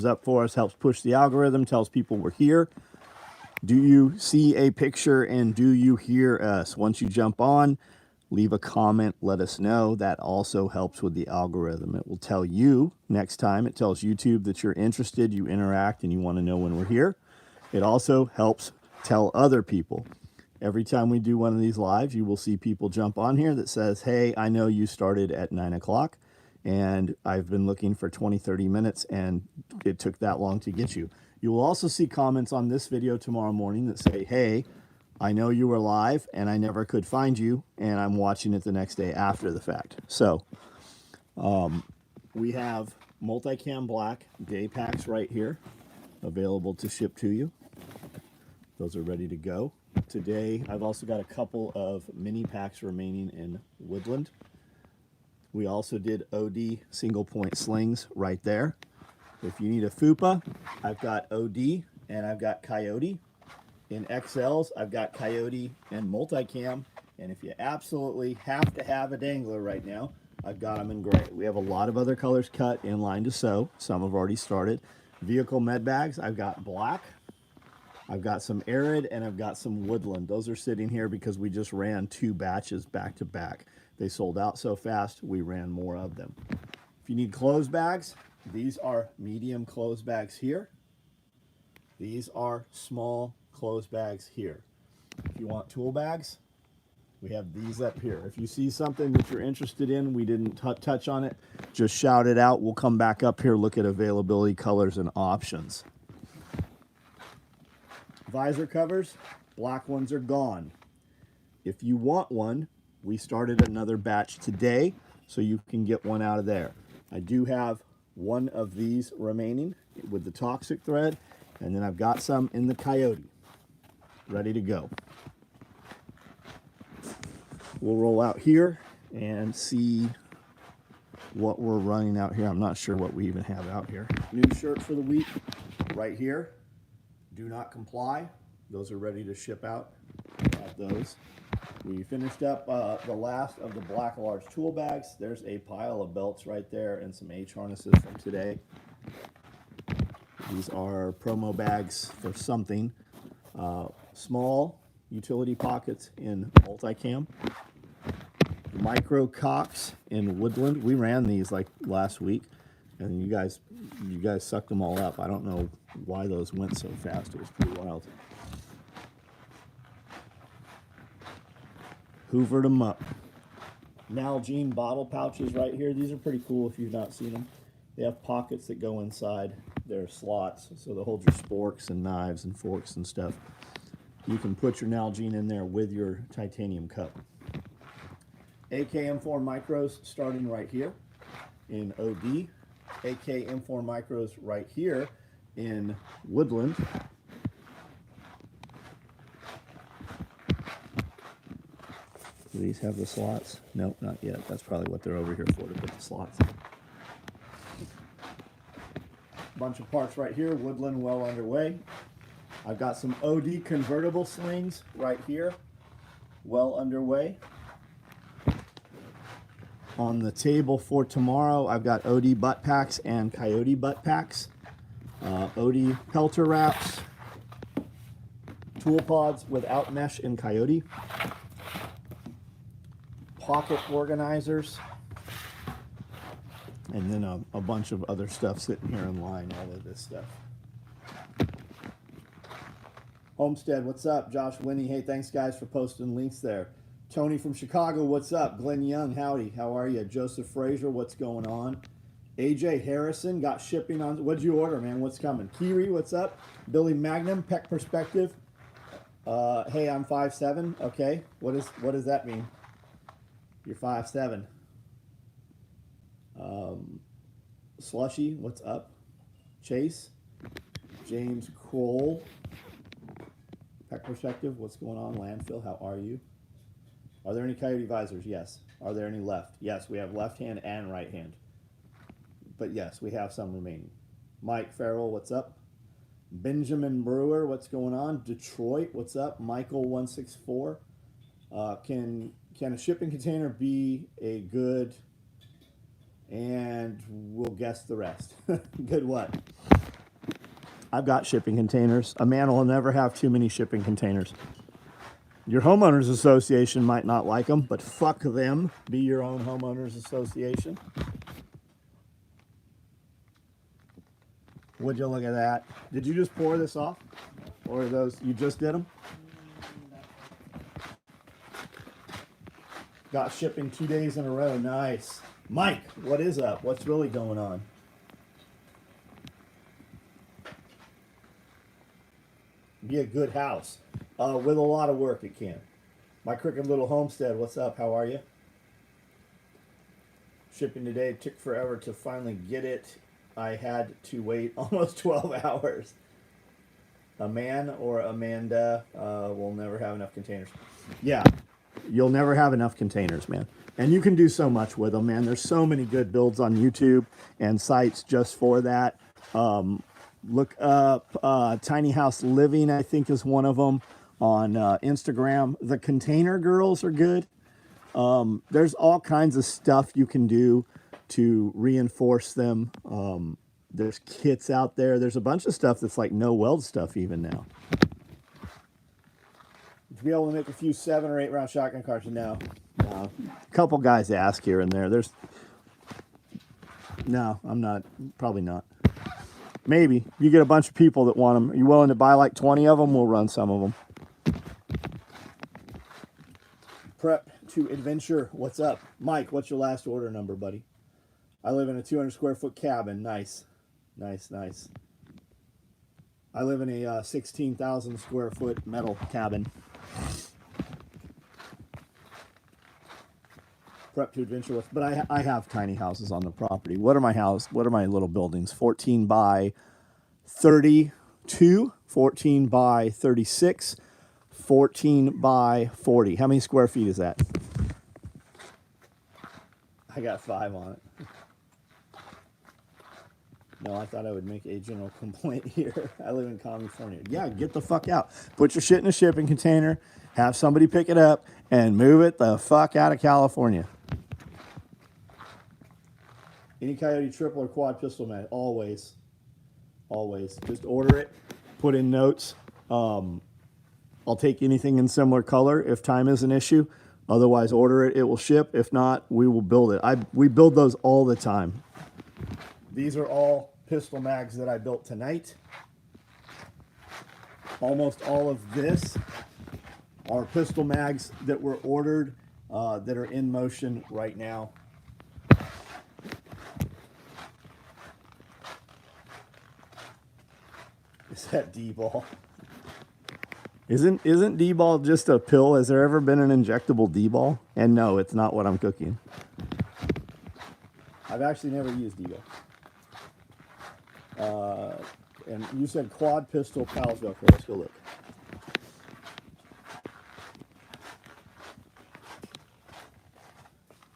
up for us, helps push the algorithm, tells people we're here. Do you see a picture and do you hear us? Once you jump on, leave a comment, let us know. That also helps with the algorithm. It will tell you next time, it tells YouTube that you're interested, you interact, and you want to know when we're here. It also helps tell other people. Every time we do one of these lives, you will see people jump on here that says, hey, I know you started at 9 o'clock and I've been looking for 20, 30 minutes and it took that long to get you. You will also see comments on this video tomorrow morning that say, hey, I know you were live and I never could find you and I'm watching it the next day after the fact. So we have multicam black day packs right here available to ship to you. Those are ready to go. Today, I've also got a couple of mini packs remaining in Woodland. We also did OD single point slings right there. If you need a FUPA, I've got OD and I've got Coyote. In XLs, I've got Coyote and multicam. And if you absolutely have to have a dangler right now, I've got them in gray. We have a lot of other colors cut in line to sew. Some have already started. Vehicle med bags, I've got black. I've got some arid and I've got some woodland. Those are sitting here because we just ran 2 batches back to back. They sold out so fast, we ran more of them. If you need clothes bags, these are medium clothes bags here. These are small clothes bags here. If you want tool bags, we have these up here. If you see something that you're interested in, we didn't touch on it, just shout it out. We'll come back up here, look at availability, colors, and options. Visor covers, black ones are gone. If you want one, we started another batch today, so you can get one out of there. I do have one of these remaining with the toxic thread, and then I've got some in the Coyote, ready to go. We'll roll out here and see what we're running out here. I'm not sure what we even have out here. New shirt for the week, right here. Do not comply. Those are ready to ship out. Got those. We finished up the last of the black large tool bags. There's a pile of belts right there and some H harnesses from today. These are promo bags for something. Small utility pockets in multicam. Micro cocks in woodland. We ran these like last week, and you guys sucked them all up. I don't know why those went so fast. It was pretty wild. Hoovered them up. Nalgene bottle pouches right here. These are pretty cool if you've not seen them. They have pockets that go inside their slots, so they'll hold your sporks and knives and forks and stuff. You can put your Nalgene in there with your titanium cup. AKM4 micros starting right here in OD. AKM4 micros right here in woodland. Do these have the slots? Nope, not yet. That's probably what they're over here for, to put the slots in. Bunch of parts right here, woodland well underway. I've got some OD convertible slings right here, well underway. On the table for tomorrow, I've got OD butt packs and Coyote butt packs, OD pelter wraps, tool pods without mesh in Coyote, pocket organizers, and then a bunch of other stuff sitting here in line, all of this stuff. Homestead, what's up? Josh Winnie, hey, thanks guys for posting links there. Tony from Chicago, what's up? Glenn Young, howdy, how are you? Joseph Frazier, what's going on? AJ Harrison, got shipping on, what'd you order, man? What's coming? Kiri, what's up? Billy Magnum, Peck Perspective. Hey, I'm 5'7", okay. What does that mean? You're 5'7". Slushy, what's up? Chase, James Kroll, Peck Perspective, what's going on? Landfill, how are you? Are there any Coyote visors? Yes. Are there any left? Yes, we have left hand and right hand. But yes, we have some remaining. Mike Farrell, what's up? Benjamin Brewer, what's going on? Detroit, what's up? Michael 164. Can a shipping container be a good, and we'll guess the rest. Good what? I've got shipping containers. A man will never have too many shipping containers. Your homeowners association might not like them, but fuck them. Be your own homeowners association. Would you look at that? Did you just pour this off? Or are those, you just did them? Got shipping 2 days in a row. Nice. Mike, what is up? What's really going on? Be a good house. With a lot of work, it can. My Crooked Little Homestead, what's up? How are you? Shipping today. It took forever to finally get it. I had to wait almost 12 hours. A man or Amanda will never have enough containers. Yeah, you'll never have enough containers, man. And you can do so much with them, man. There's so many good builds on YouTube and sites just for that. Look up Tiny House Living, I think is one of them on Instagram. The Container Girls are good. There's all kinds of stuff you can do to reinforce them. There's kits out there. There's a bunch of stuff that's like no weld stuff even now. To be able to make a few 7 or 8 round shotgun cartridges now. A couple guys ask here and there. No, I'm not. Probably not. Maybe. You get a bunch of people that want them. Are you willing to buy like 20 of them? We'll run some of them. Prep to adventure. What's up? Mike, what's your last order number, buddy? I live in a 200 square foot cabin. Nice. Nice, nice. I live in a 16,000 square foot metal cabin. Prep to adventure with, but I have tiny houses on the property. What are my little buildings? 14 by 32, 14 by 36, 14 by 40. How many square feet is that? I got 5 on it. No, I thought I would make a general complaint here. I live in California. Yeah, get the fuck out. Put your shit in a shipping container, have somebody pick it up, and move it the fuck out of California. Any Coyote triple or quad pistol mag? Always. Always. Just order it, put in notes. I'll take anything in similar color if time is an issue. Otherwise, order it. It will ship. If not, we will build it. We build those all the time. These are all pistol mags that I built tonight. Almost all of this are pistol mags that were ordered that are in motion right now. Is that D-ball? Isn't D-ball just a pill? Has there ever been an injectable D-ball? And no, it's not what I'm cooking. I've actually never used D-ball. And you said quad pistol pals Velcro. Let's go look.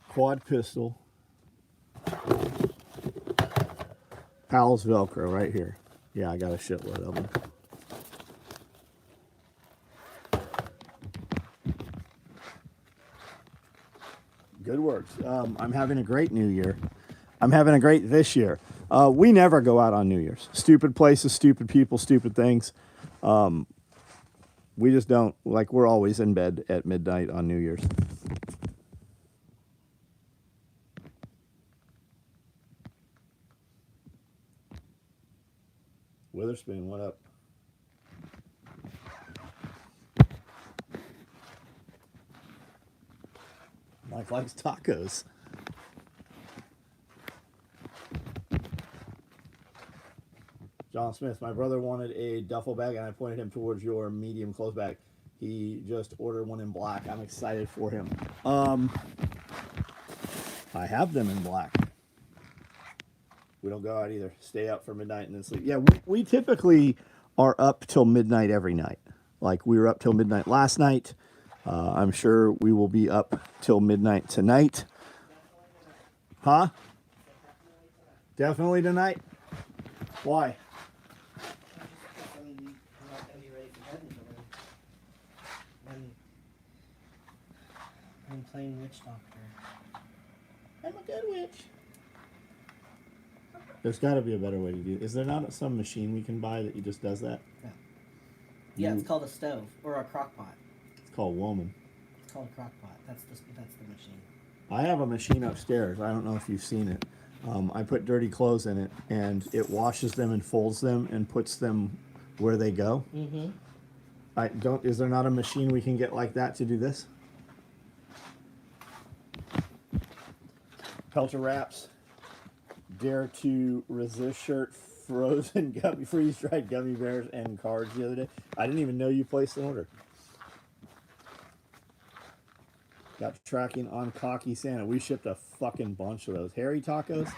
Quad pistol pals Velcro right here. Yeah, I got a shitload of them. Good works. I'm having a great New Year. I'm having a great this year. We never go out on New Year's. Stupid places, stupid people, stupid things. We just don't. Like, we're always in bed at midnight on New Year's. Witherspoon, what up? Mike likes tacos. John Smith, my brother wanted a duffel bag and I pointed him towards your medium clothes bag. He just ordered one in black. I'm excited for him. I have them in black. We don't go out either. Stay up for midnight and then sleep. Yeah, we typically are up till midnight every night. Like, we were up till midnight last night. I'm sure we will be up till midnight tonight. Huh? Definitely tonight? Why? I'm playing Witch Doctor. I'm a good witch. There's got to be a better way to do it. Is there not some machine we can buy that just does that? Yeah. Yeah, You- it's called a stove or a crock pot. It's called Woman. It's called a crock pot. That's the machine. I have a machine upstairs. I don't know if you've seen it. I put dirty clothes in it, and it washes them and folds them and puts them where they go. Mm-hmm. I don't. Is there not a machine we can get like that to do this? Pelter wraps. Dare to resist shirt. Frozen gummy, freeze dried gummy bears and cards the other day. I didn't even know you placed an order. Got tracking on Cocky Santa. We shipped a fucking bunch of those. Hairy tacos.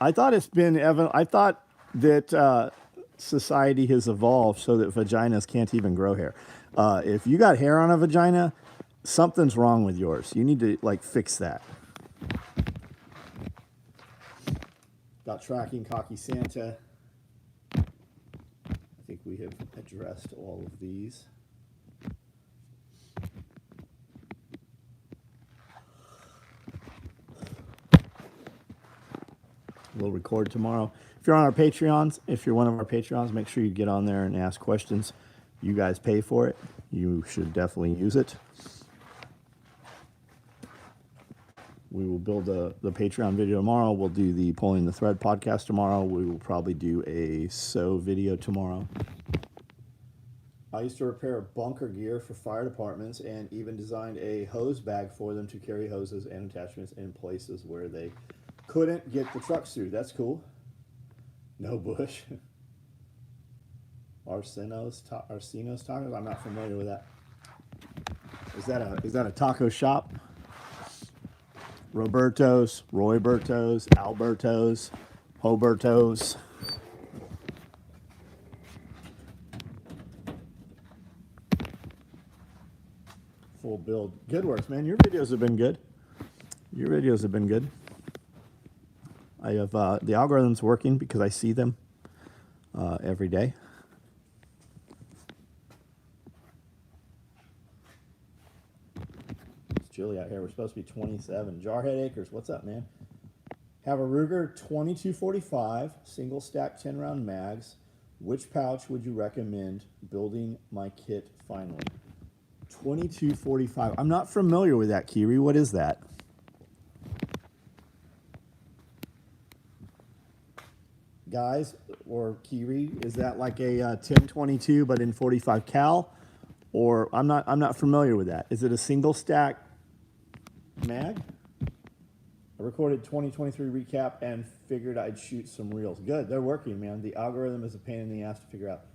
I thought it's been I thought that society has evolved so that vaginas can't even grow hair. If you got hair on a vagina, something's wrong with yours. You need to like fix that. Got tracking Cocky Santa. I think we have addressed all of these. We'll record tomorrow. If you're on our Patreons, if you're one of our Patreons, make sure you get on there and ask questions. You guys pay for it. You should definitely use it. We will build the Patreon video tomorrow. We'll do the Pulling the Thread podcast tomorrow. We will probably do a SOE video tomorrow. I used to repair bunker gear for fire departments and even designed a hose bag for them to carry hoses and attachments in places where they couldn't get the trucks through. That's cool. No bush. Arsenos tacos? I'm not familiar with that. Is that a taco shop? Roberto's, Royberto's, Alberto's, Hoberto's. Full build. Good works, man. Your videos have been good. Your videos have been good. I have the algorithm's working because I see them every day. It's chilly out here. We're supposed to be 27. Jarhead Acres, what's up, man? Have a Ruger 2245 single stack 10 round mags. Which pouch would you recommend building my kit finally? 2245. I'm not familiar with that, Kiri. What is that? Guys, or Kiri, is that like a 1022 but in 45 cal? Or I'm not familiar with that. Is it a single stack mag? I recorded 2023 recap and figured I'd shoot some reels. Good, they're working, man. The algorithm is a pain in the ass to figure out.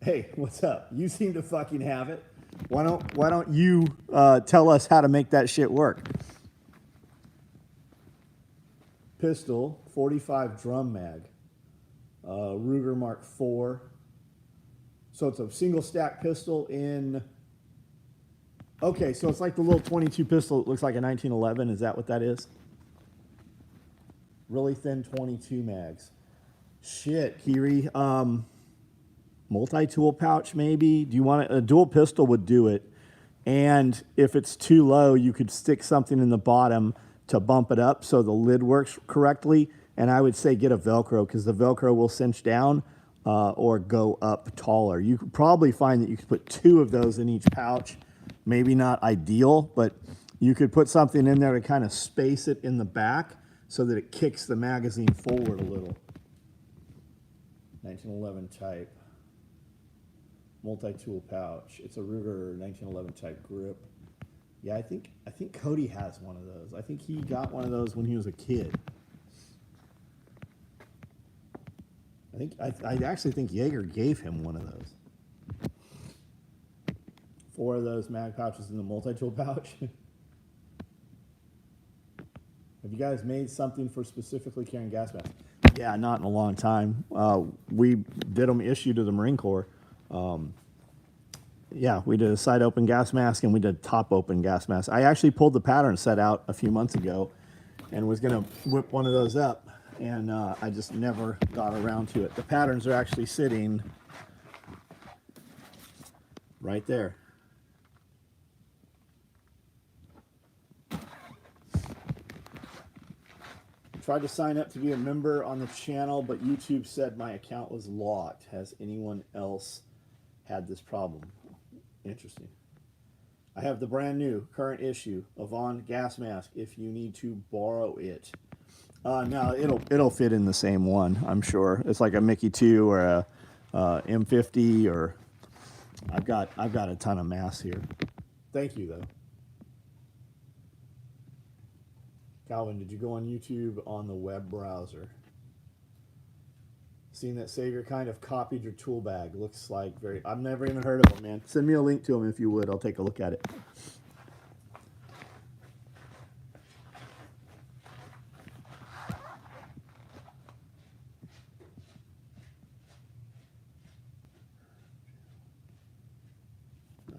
Hey, what's up? You seem to fucking have it. Why don't you tell us how to make that shit work? Pistol, 45 drum mag, Ruger Mark IV. So it's a single stack pistol in. Okay, so it's like the little 22 pistol. It looks like a 1911. Is that what that is? Really thin 22 mags. Shit, Kiri. Multi-tool pouch maybe. Do you want a dual pistol would do it. And if it's too low, you could stick something in the bottom to bump it up so the lid works correctly. And I would say get a Velcro because the Velcro will cinch down or go up taller. You could probably find that you could put 2 of those in each pouch. Maybe not ideal, but you could put something in there to kind of space it in the back so that it kicks the magazine forward a little. 1911 type. Multi-tool pouch. It's a Ruger 1911 type grip. Yeah, I think Cody has one of those. I think he got one of those when he was a kid. I actually think Jaeger gave him one of those. 4 of those mag pouches in the multi-tool pouch. Have you guys made something for specifically carrying gas masks? Yeah, not in a long time. We did them issue to the Marine Corps. Yeah, we did a side open gas mask and we did top open gas mask. I actually pulled the pattern set out a few months ago and was going to whip one of those up, and I just never got around to it. The patterns are actually sitting right there. tried to sign up to be a member on the channel, but YouTube said my account was locked. Has anyone else had this problem? Interesting. I have the brand new current issue Avon gas mask if you need to borrow it. No, it'll fit in the same one, I'm sure. It's like a Mickey 2 or a M50, or I've got a ton of masks here. Thank you though. Calvin, did you go on YouTube on the web browser? Seen that Savior kind of copied your tool bag. Looks like very... I've never even heard of him, man. Send me a link to him if you would. I'll take a look at it.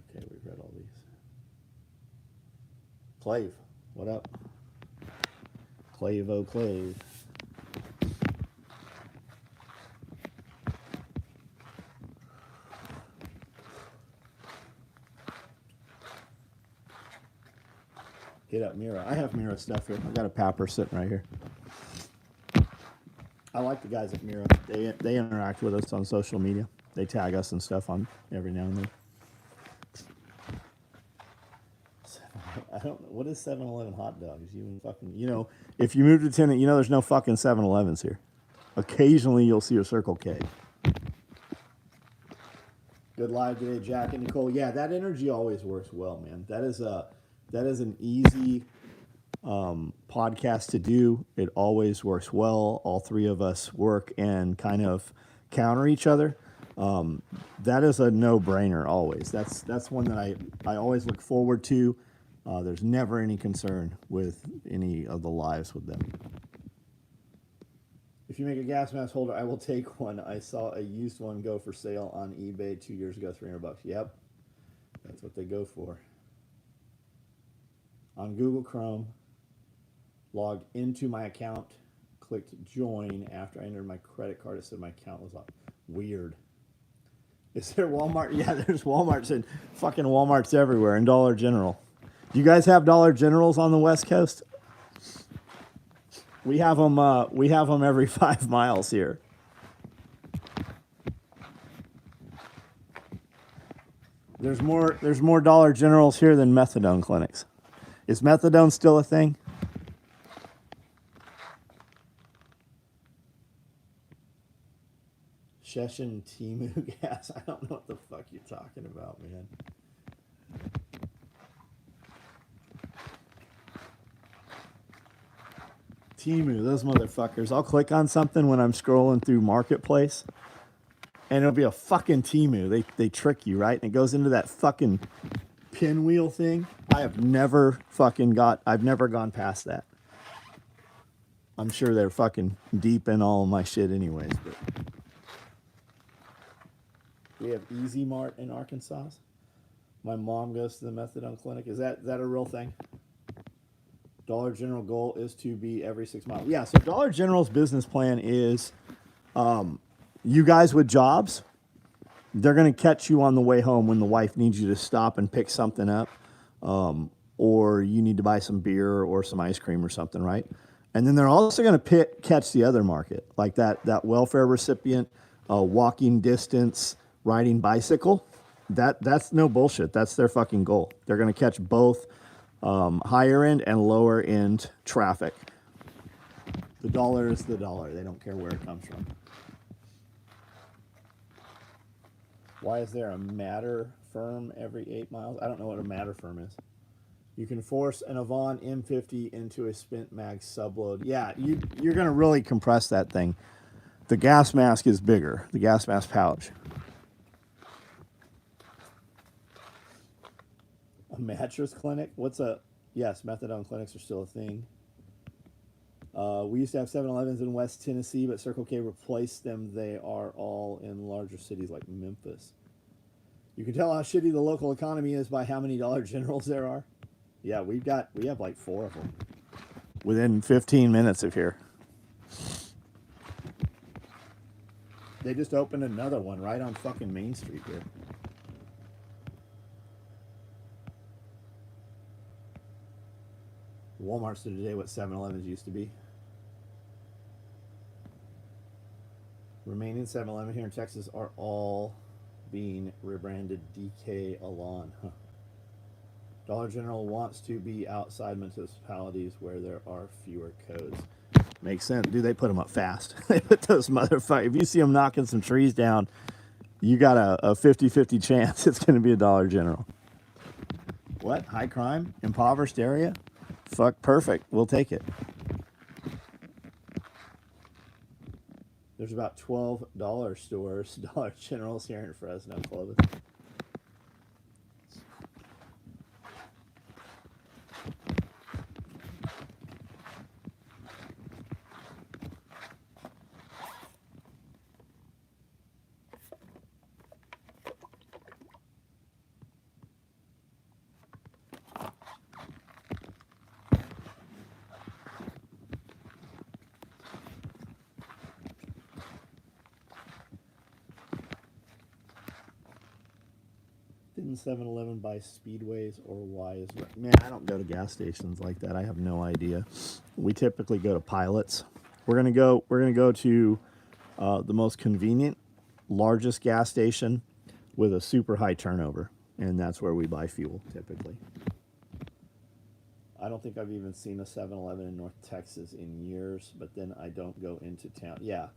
Okay, we've read all these. Clave, what up? Clave, Clave. Hit up Mira. I have Mira stuff here. I've got a Papper sitting right here. I like the guys at Mira. They interact with us on social media. They tag us and stuff on every now and then. I don't know. What is 7-Eleven hot dogs? If you move to Tennant, there's no fucking 7-Elevens here. Occasionally you'll see a Circle K. Good live today, Jack and Nicole. Yeah, that energy always works well, man. That is an easy podcast to do. It always works well. All three of us work and kind of counter each other. That is a no-brainer always. That's one that I always look forward to. There's never any concern with any of the lives with them. If you make a gas mask holder, I will take one. I saw a used one go for sale on eBay 2 years ago, $300. Yep, that's what they go for. On Google Chrome, logged into my account, clicked join. After I entered my credit card, it said my account was locked. Weird. Is there Walmart? Yeah, there's Walmarts and fucking Walmarts everywhere, and Dollar General. Do you guys have Dollar Generals on the West Coast? We have them. We have them every 5 miles here. There's more Dollar Generals here than methadone clinics. Is methadone still a thing? Sheshin Timu gas. I don't know what the fuck you're talking about, man. Timu, those motherfuckers. I'll click on something when I'm scrolling through Marketplace, and it'll be a fucking Timu. They trick you, right? And it goes into that fucking pinwheel thing. I've never gone past that. I'm sure they're fucking deep in all of my shit anyways, but we have Easy Mart in Arkansas. My mom goes to the methadone clinic. Is that a real thing? Dollar General goal is to be every 6 miles. Yeah, so Dollar General's business plan is you guys with jobs, they're going to catch you on the way home when the wife needs you to stop and pick something up, or you need to buy some beer or some ice cream or something, right? And then they're also going to catch the other market, like that welfare recipient, walking distance, riding bicycle. That's no bullshit. That's their fucking goal. They're going to catch both higher end and lower end traffic. The dollar is the dollar. They don't care where it comes from. Why is there a matter firm every 8 miles? I don't know what a matter firm is. You can force an Avon M50 into a spent mag subload. Yeah, you're going to really compress that thing. The gas mask is bigger, the gas mask pouch. A mattress clinic? Yes, methadone clinics are still a thing. We used to have 7-Elevens in West Tennessee, but Circle K replaced them. They are all in larger cities like Memphis. You can tell how shitty the local economy is by how many Dollar Generals there are. Yeah, we have like 4 of them within 15 minutes of here. They just opened another one right on fucking Main Street here. Walmart's today what 7-Elevens used to be. Remaining 7-Eleven here in Texas are all being rebranded DK Alon. Huh. Dollar General wants to be outside municipalities where there are fewer codes. Makes sense. Dude, they put them up fast. They put those motherfuckers. If you see them knocking some trees down, you got a 50-50 chance it's going to be a Dollar General. What? High crime? Impoverished area? Fuck, perfect. We'll take it. There's about $12 stores, Dollar Generals here in Fresno, Clovis. Didn't 7-Eleven buy Speedways or why is it? Man, I don't go to gas stations like that. I have no idea. We typically go to Pilots. We're gonna go to the most convenient, largest gas station with a super high turnover, and that's where we buy fuel typically. I don't think I've even seen a 7-Eleven in North Texas in years, but then I don't go into town. Yeah.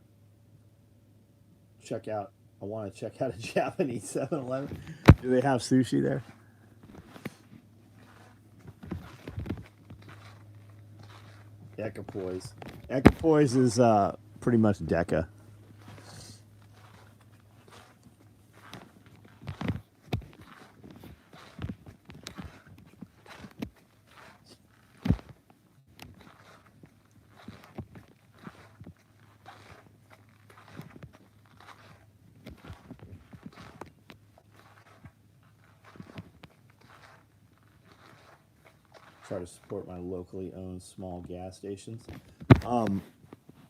I want to check out a Japanese 7-Eleven. Do they have sushi there? Equipoise. Equipoise is pretty much Deca. Try to support my locally owned small gas stations.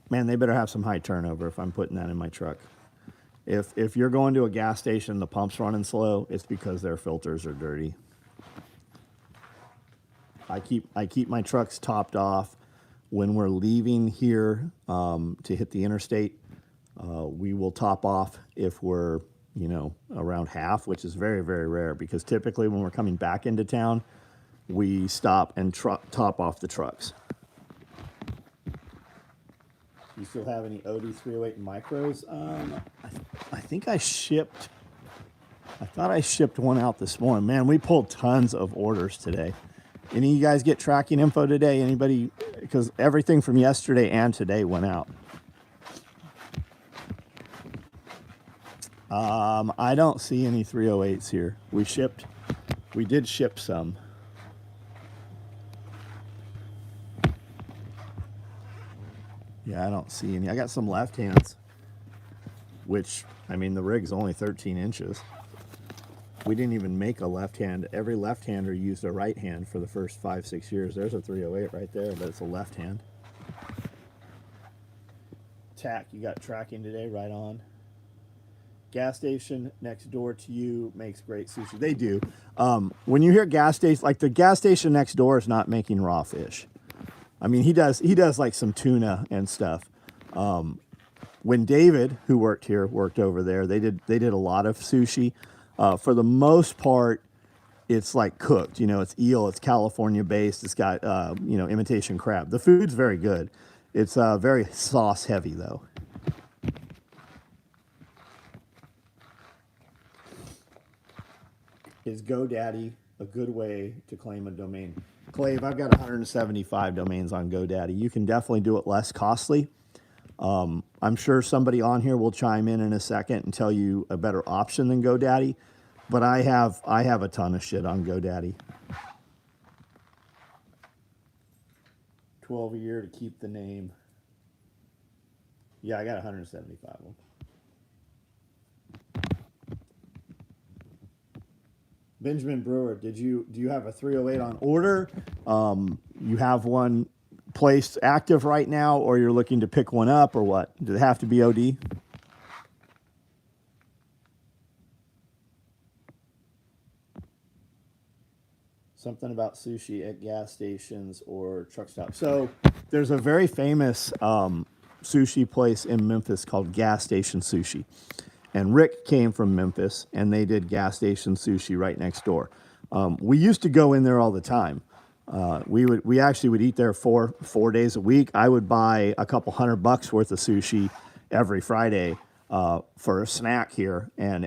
Man, they better have some high turnover if I'm putting that in my truck. If you're going to a gas station, the pump's running slow, it's because their filters are dirty. I keep my trucks topped off when we're leaving here to hit the interstate. We will top off if we're around half, which is very, very rare because typically when we're coming back into town, we stop and top off the trucks. You still have any OD308 micros? I think I thought I shipped one out this morning. Man, we pulled tons of orders today. Any of you guys get tracking info today? Anybody? Because everything from yesterday and today went out. I don't see any 308s here. We did ship some. Yeah, I don't see any. I got some left hands, which, I mean, the rig's only 13 inches. We didn't even make a left hand. Every left-hander used a right hand for the first 5-6 years. There's a 308 right there, but it's a left hand. Tack, you got tracking today, right on. Gas station next door to you makes great sushi. They do. When you hear gas station, like the gas station next door is not making raw fish. I mean, he does like some tuna and stuff. When David, who worked over there, they did a lot of sushi. For the most part, it's like cooked. It's eel. It's California based. It's got imitation crab. The food's very good. It's very sauce heavy though. Is GoDaddy a good way to claim a domain? Clave, I've got 175 domains on GoDaddy. You can definitely do it less costly. I'm sure somebody on here will chime in a second and tell you a better option than GoDaddy, but I have a ton of shit on GoDaddy. 12 a year to keep the name. Yeah, I got 175 of them. Benjamin Brewer, do you have a 308 on order? You have one placed active right now, or you're looking to pick one up, or what? Do they have to be OD? Something about sushi at gas stations or truck stops. So there's a very famous sushi place in Memphis called Gas Station Sushi. And Rick came from Memphis, and they did Gas Station Sushi right next door. We used to go in there all the time. We actually would eat there four days a week. I would buy a couple $100 worth of sushi every Friday for a snack here, and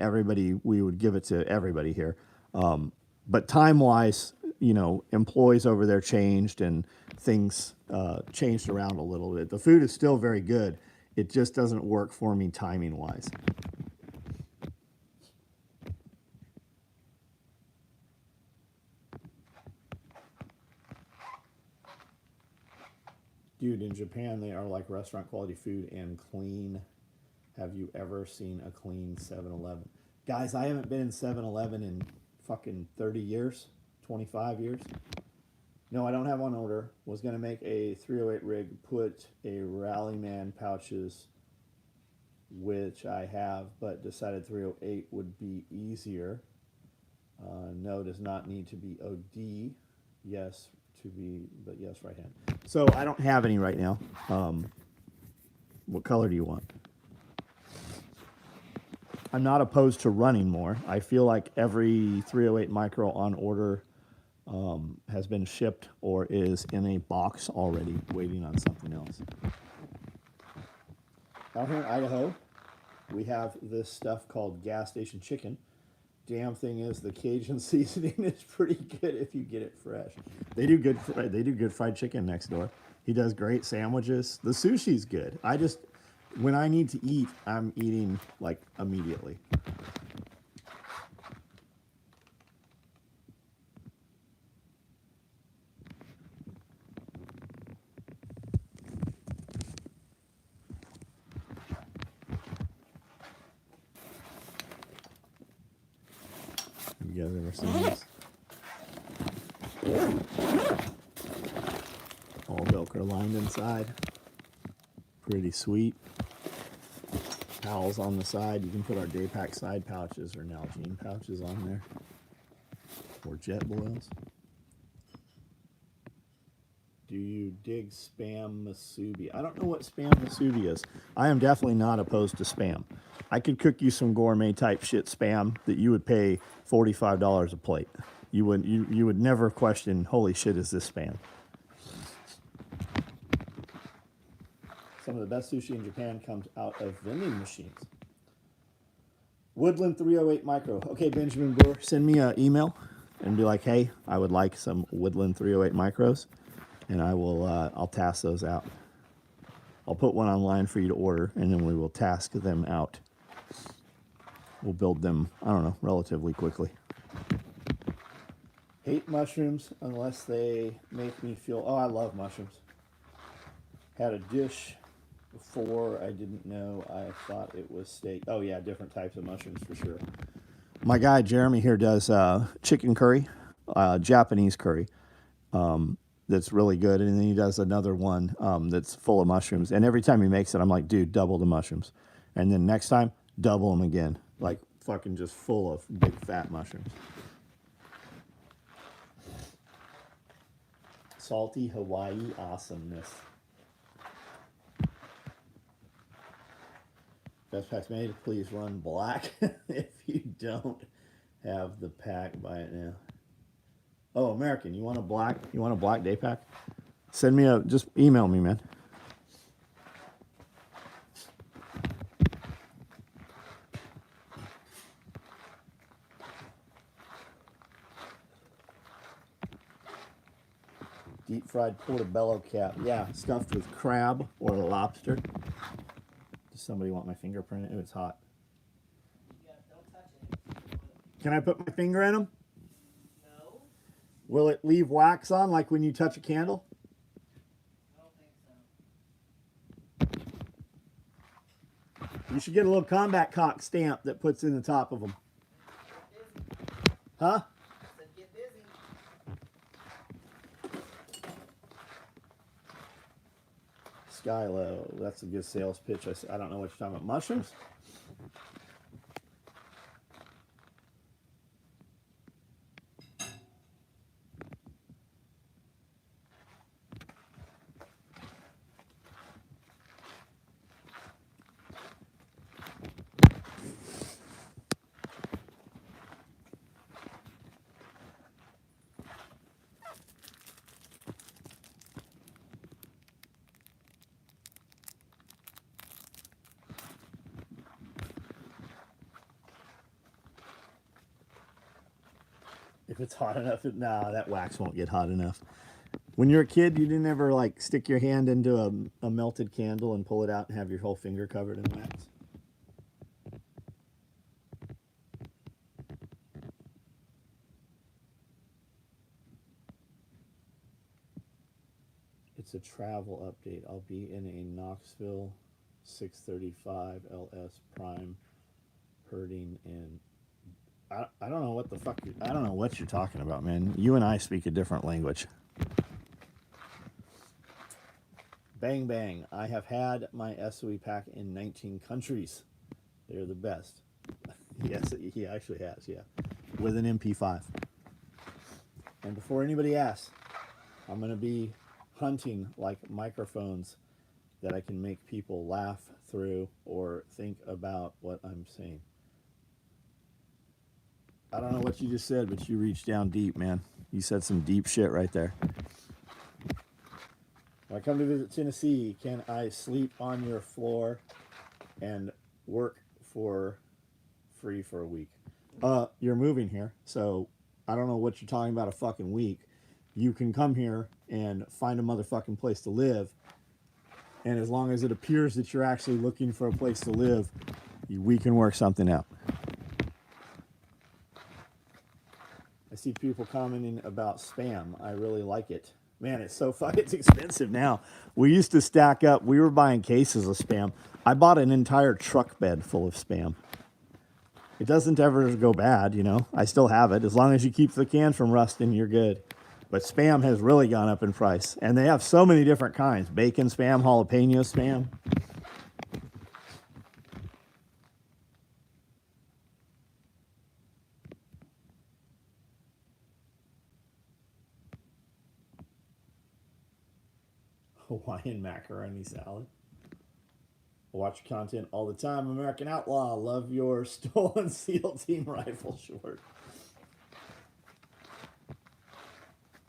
we would give it to everybody here. But time wise, employees over there changed and things changed around a little bit. The food is still very good. It just doesn't work for me timing wise. Dude, in Japan, they are like restaurant quality food and clean. Have you ever seen a clean 7-Eleven? Guys, I haven't been in 7-Eleven in fucking 30 years, 25 years. No, I don't have one order. Was going to make a 308 rig, put a Rallyman pouches, which I have, but decided 308 would be easier. No, does not need to be OD. Yes, but yes, right hand. So I don't have any right now. What color do you want? I'm not opposed to running more. I feel like every 308 micro on order has been shipped or is in a box already waiting on something else. Out here in Idaho, we have this stuff called gas station chicken. Damn thing is, the Cajun seasoning is pretty good if you get it fresh. They do good fried chicken next door. He does great sandwiches. The sushi's good. When I need to eat, I'm eating like immediately. You guys ever seen this? All Velcro lined inside. Pretty sweet. Towels on the side. You can put our day pack side pouches or Nalgene pouches on there. Or jet boils. Do you dig spam musubi? I don't know what spam musubi is. I am definitely not opposed to spam. I could cook you some gourmet type shit spam that you would pay $45 a plate. You would never question, holy shit, is this spam? Some of the best sushi in Japan comes out of vending machines. Woodland 308 micro. Okay, Benjamin Brewer, send me an email and be like, hey, I would like some Woodland 308 micros, and I'll task those out. I'll put one online for you to order, and then we will task them out. We'll build them, I don't know, relatively quickly. Hate mushrooms unless they make me feel, oh, I love mushrooms. Had a dish before I didn't know. I thought it was steak. Oh, yeah, different types of mushrooms for sure. My guy, Jeremy, here does chicken curry, Japanese curry. That's really good. And then he does another one that's full of mushrooms. And every time he makes it, I'm like, dude, double the mushrooms. And then next time, double them again. Like fucking just full of big fat mushrooms. Salty Hawaii awesomeness. Best packs made, please run black. If you don't have the pack, buy it now. Oh, American, you want a black day pack? Just email me, man. Deep fried portobello cap. Yeah, stuffed with crab or lobster. Does somebody want my fingerprint? Oh, it's hot. Yeah, don't touch it. Can I put my finger in them? No, Will it leave wax on like when you touch a candle? I don't think so. You should get a little combat cock stamp that puts in the top of them. Get busy. Huh? I said get busy. Skylo, that's a good sales pitch. I don't know what you're talking about. Mushrooms? If it's hot enough, nah, that wax won't get hot enough. When you're a kid, you didn't ever like stick your hand into a melted candle and pull it out and have your whole finger covered in wax? It's a travel update. I'll be in a Knoxville 635 LS Prime herding in. I don't know what the fuck. I don't know what you're talking about, man. You and I speak a different language. Bang bang. I have had my SOE pack in 19 countries. They're the best. Yes, he actually has, yeah. With an MP5. And before anybody asks, I'm going to be hunting like microphones that I can make people laugh through or think about what I'm saying. I don't know what you just said, but you reached down deep, man. You said some deep shit right there. When I come to visit Tennessee, can I sleep on your floor and work for free for a week? You're moving here, so I don't know what you're talking about a fucking week. You can come here and find a motherfucking place to live, and as long as it appears that you're actually looking for a place to live, we can work something out. I see people commenting about Spam. I really like it. Man, it's so fucking, it's expensive now. We used to stack up. We were buying cases of Spam. I bought an entire truck bed full of Spam. It doesn't ever go bad, you know. I still have it. As long as you keep the can from rusting, you're good. But Spam has really gone up in price. And they have so many different kinds. Bacon Spam, jalapeno Spam. Hawaiian macaroni salad. I watch content all the time. American Outlaw. Love your stolen SEAL team rifle short.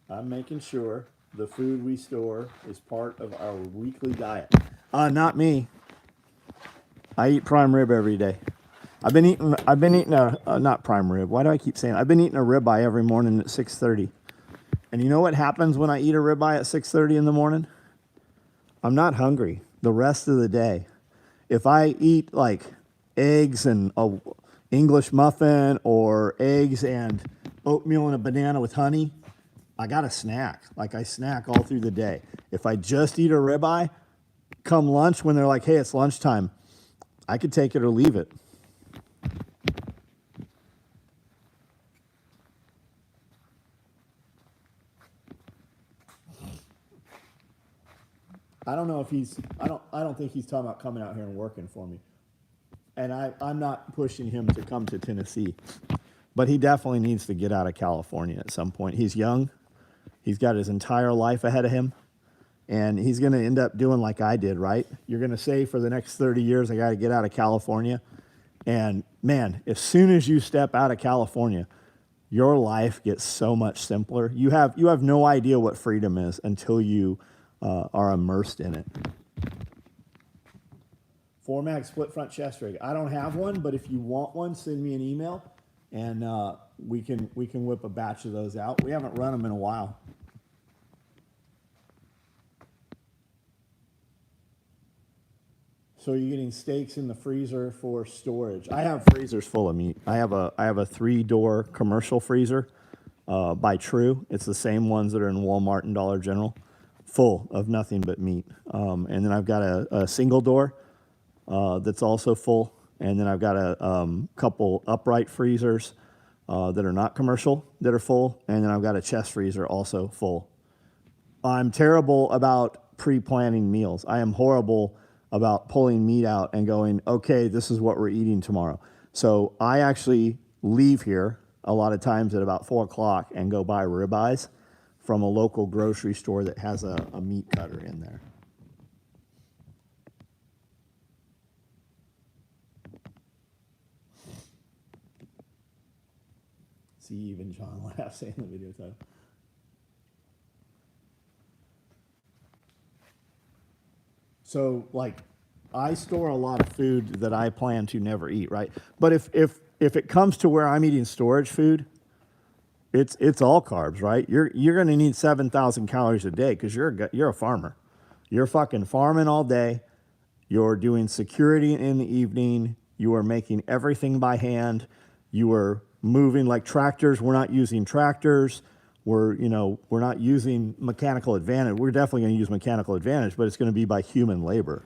I'm making sure the food we store is part of our weekly diet. Not me. I eat prime rib every day. I've been eating a not prime rib. Why do I keep saying? I've been eating a ribeye every morning at 6:30. And you know what happens when I eat a ribeye at 6:30 in the morning? I'm not hungry the rest of the day. If I eat like eggs and a English muffin or eggs and oatmeal and a banana with honey, I got a snack. Like I snack all through the day. If I just eat a ribeye, come lunch when they're like, hey, it's lunchtime, I could take it or leave it. I don't know if I don't think he's talking about coming out here and working for me. And I'm not pushing him to come to Tennessee. But he definitely needs to get out of California at some point. He's young. He's got his entire life ahead of him. And he's going to end up doing like I did, right? You're going to say for the next 30 years, I got to get out of California. And man, as soon as you step out of California, your life gets so much simpler. You have no idea what freedom is until you are immersed in it. 4-mag split front chest rig. I don't have one, but if you want one, send me an email, and we can whip a batch of those out. We haven't run them in a while. So you're getting steaks in the freezer for storage. I have freezers full of meat. I have a 3-door commercial freezer by True. It's the same ones that are in Walmart and Dollar General, full of nothing but meat. And then I've got a single door that's also full. And then I've got a couple upright freezers that are not commercial that are full. And then I've got a chest freezer also full. I'm terrible about pre-planning meals. I am horrible about pulling meat out and going, okay, this is what we're eating tomorrow. So I actually leave here a lot of times at about 4 o'clock and go buy ribeyes from a local grocery store that has a meat cutter in there. See, even John laughs in the video title. So, like, I store a lot of food that I plan to never eat, right? But if it comes to where I'm eating storage food, it's all carbs, right? You're going to need 7,000 calories a day because you're a farmer. You're fucking farming all day. You're doing security in the evening. You are making everything by hand. You are moving like tractors. We're not using tractors. We're not using mechanical advantage. We're definitely going to use mechanical advantage, but it's going to be by human labor.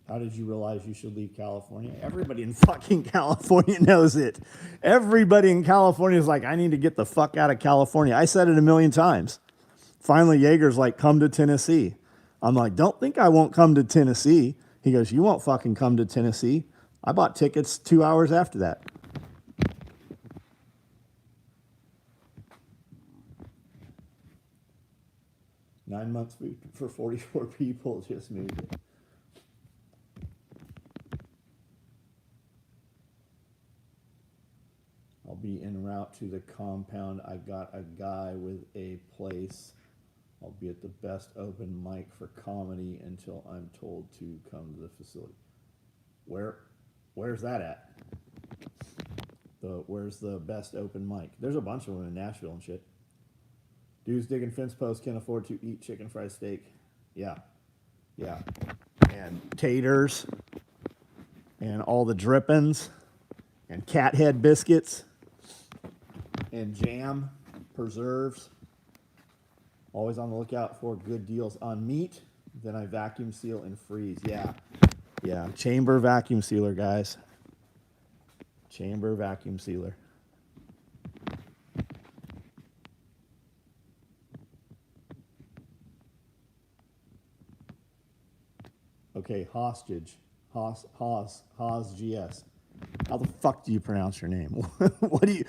How did you realize you should leave California? Everybody in fucking California knows it. Everybody in California is like, I need to get the fuck out of California. I said it a million times. Finally, Yeager's like, come to Tennessee. I'm like, don't think I won't come to Tennessee. He goes, you won't fucking come to Tennessee. I bought tickets 2 hours after that. Nine months for 44 people just moved it. I'll be en route to the compound. I got a guy with a place. I'll be at the best open mic for comedy until I'm told to come to the facility. Where's that at? Where's the best open mic? There's a bunch of them in Nashville and shit. Dudes digging fence posts can't afford to eat chicken fried steak. Yeah. And taters and all the drippings and cat head biscuits and jam, preserves. Always on the lookout for good deals on meat. Then I vacuum seal and freeze. Yeah. Chamber vacuum sealer, guys. Chamber vacuum sealer. Okay, hostage. Haas GS. How the fuck do you pronounce your name? What do you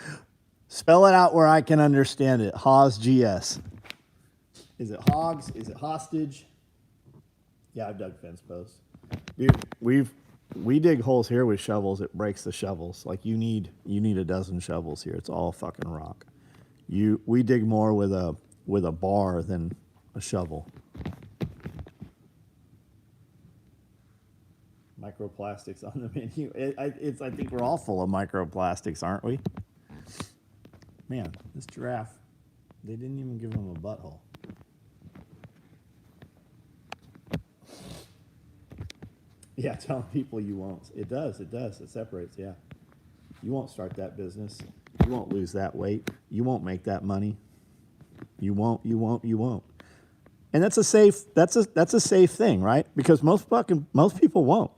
spell it out where I can understand it? Haas GS. Is it hogs? Is it hostage? Yeah, I've dug fence posts. Dude, we dig holes here with shovels. It breaks the shovels. Like you need a dozen shovels here. It's all fucking rock. We dig more with a bar than a shovel. Microplastics on the menu. I think we're all full of microplastics, aren't we? Man, this giraffe, they didn't even give him a butthole. Yeah, telling people you won't. It does. It separates, yeah. You won't start that business. You won't lose that weight. You won't make that money. You won't. And that's a safe thing, right? Because most people won't.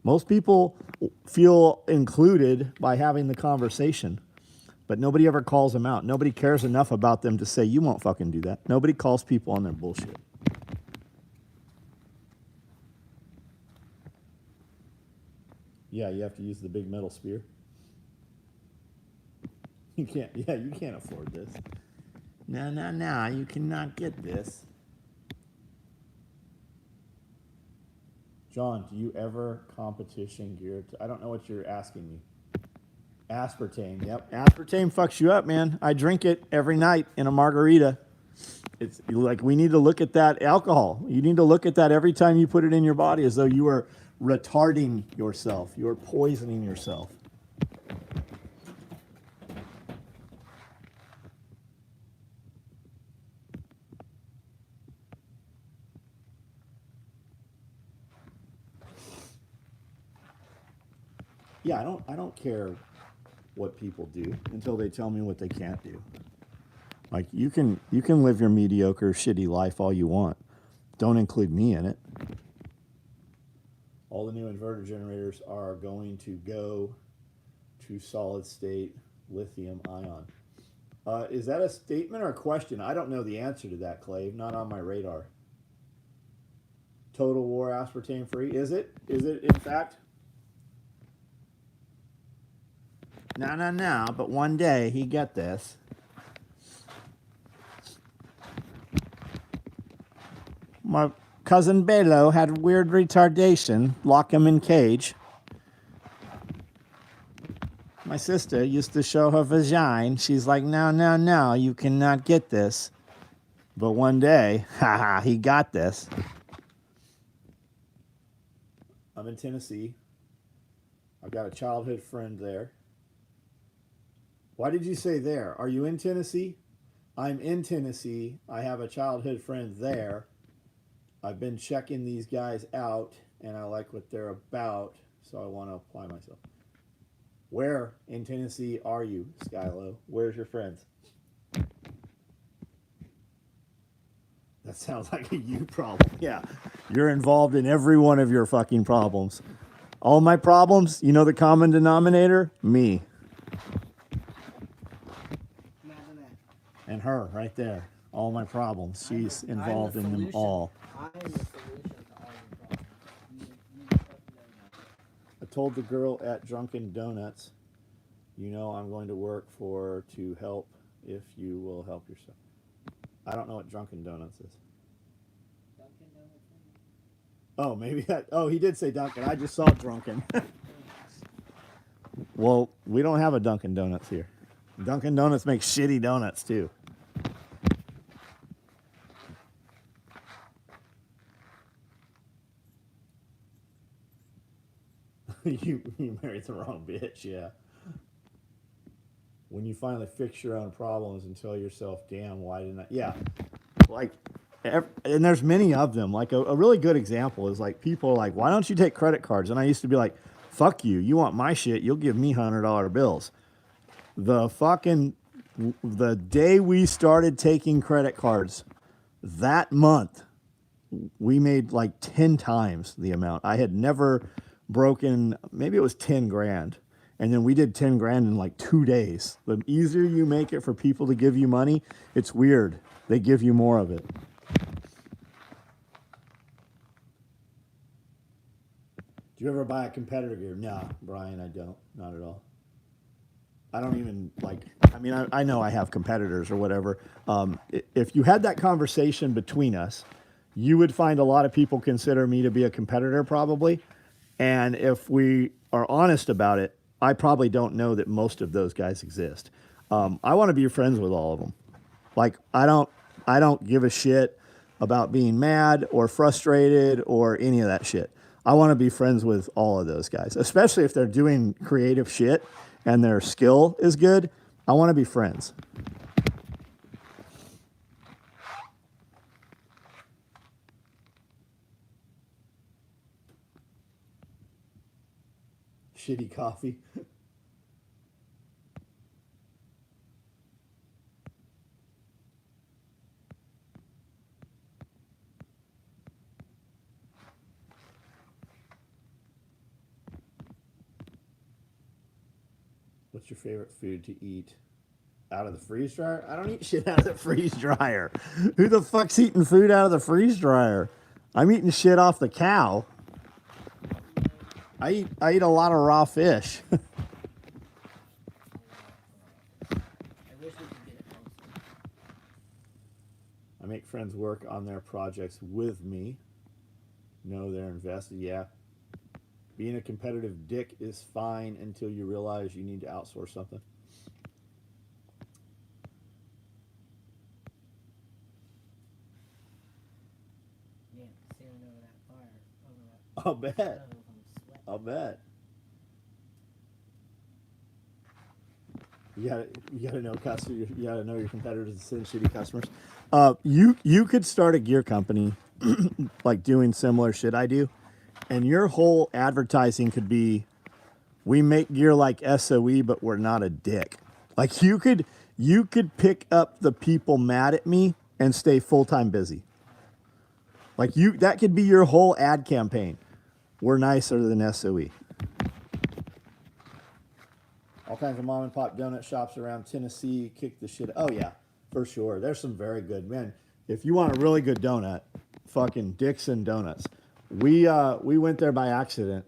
Most people feel included by having the conversation, but nobody ever calls them out. Nobody cares enough about them to say, you won't fucking do that. Nobody calls people on their bullshit. Yeah, you have to use the big metal spear. You can't afford this. No, you cannot get this. John, do you ever competition gear? I don't know what you're asking me. Aspartame, yep. Aspartame fucks you up, man. I drink it every night in a margarita. It's like we need to look at that alcohol. You need to look at that every time you put it in your body as though you are retarding yourself. You are poisoning yourself. Yeah, I don't care what people do until they tell me what they can't do. Like you can live your mediocre, shitty life all you want. Don't include me in it. All the new inverter generators are going to go to solid state lithium ion. Is that a statement or a question? I don't know the answer to that, Clave. Not on my radar. Total War aspartame free? Is it? Is it in fact? No, but one day he get this. My cousin Belo had weird retardation, lock him in cage. My sister used to show her vagina. She's like, no, you cannot get this. But one day, he got this. I'm in Tennessee. I've got a childhood friend there. Why did you say there? Are you in Tennessee? I'm in Tennessee. I have a childhood friend there. I've been checking these guys out and I like what they're about, so I want to apply myself. Where in Tennessee are you, Skylo? Where's your friends? That sounds like a you problem. Yeah. You're involved in every one of your fucking problems. All my problems, you know the common denominator? Me. Imagine that. And her right there. All my problems. She's involved in them solution. all. I am the solution to all your problems. You fucking know that. I told the girl at Drunken Donuts, you know I'm going to work to help if you will help yourself. I don't know what Drunken Donuts is. Dunkin' Donuts. Oh, maybe that. Oh, he did say Dunkin'. I just saw Drunken. Well, we don't have a Dunkin' Donuts here. Dunkin' Donuts makes shitty donuts too. you married the wrong bitch, yeah. When you finally fix your own problems and tell yourself, damn, why didn't I? Yeah. Like, and there's many of them. Like, a really good example is like people are like, why don't you take credit cards? And I used to be like, fuck you. You want my shit, you'll give me $100 bills. The day we started taking credit cards, that month, we made like 10 times the amount. I had never broken, maybe it was 10 grand. And then we did 10 grand in like 2 days. The easier you make it for people to give you money, it's weird. They give you more of it. Do you ever buy a competitor gear? No, Brian, I don't. Not at all. I don't even like, I mean, I know I have competitors or whatever. If you had that conversation between us, you would find a lot of people consider me to be a competitor probably. And if we are honest about it, I probably don't know that most of those guys exist. I want to be friends with all of them. Like, I don't give a shit about being mad or frustrated or any of that shit. I want to be friends with all of those guys, especially if they're doing creative shit and their skill is good. I want to be friends. Shitty coffee. What's your favorite food to eat? Out of the freeze dryer? I don't eat shit out of the freeze dryer. Who the fuck's eating food out of the freeze dryer? I'm eating shit off the cow. I eat a lot of raw fish. I wish we could get it posted. I make friends work on their projects with me. No, they're invested. Yeah. Being a competitive dick is fine until you realize you need to outsource something. Yeah, staring over that fire, over that I'll bet. stove, I'm sweating. I'll bet. You gotta know customers. You gotta know your competitors and send shitty customers. You could start a gear company, like doing similar shit I do, and your whole advertising could be, we make gear like SOE, but we're not a dick. Like you could pick up the people mad at me and stay full-time busy. Like that could be your whole ad campaign. We're nicer than SOE. All kinds of mom and pop donut shops around Tennessee kick the shit. Oh yeah, for sure. There's some very good, man. If you want a really good donut, fucking Dixon Donuts. We went there by accident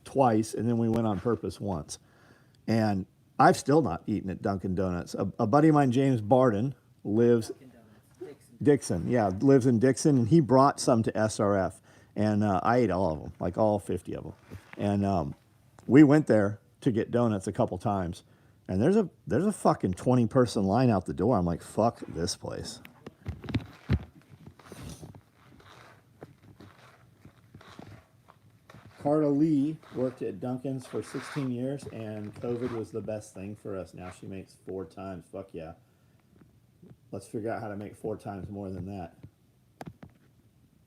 twice, and then we went on purpose once. And I've still not eaten at Dunkin' Donuts. A buddy of mine, James Barden, lives Dunkin' Donuts, Dixon, yeah, lives in Dixon, and he brought some to SRF, and I ate all of them, like all 50 of them. And we went there to get donuts a couple times, and there's a fucking 20-person line out the door. I'm like, fuck this place. Carla Lee worked at Dunkin's for 16 years, and COVID was the best thing for us. Now she makes 4 times. Fuck yeah. Let's figure out how to make 4 times more than that.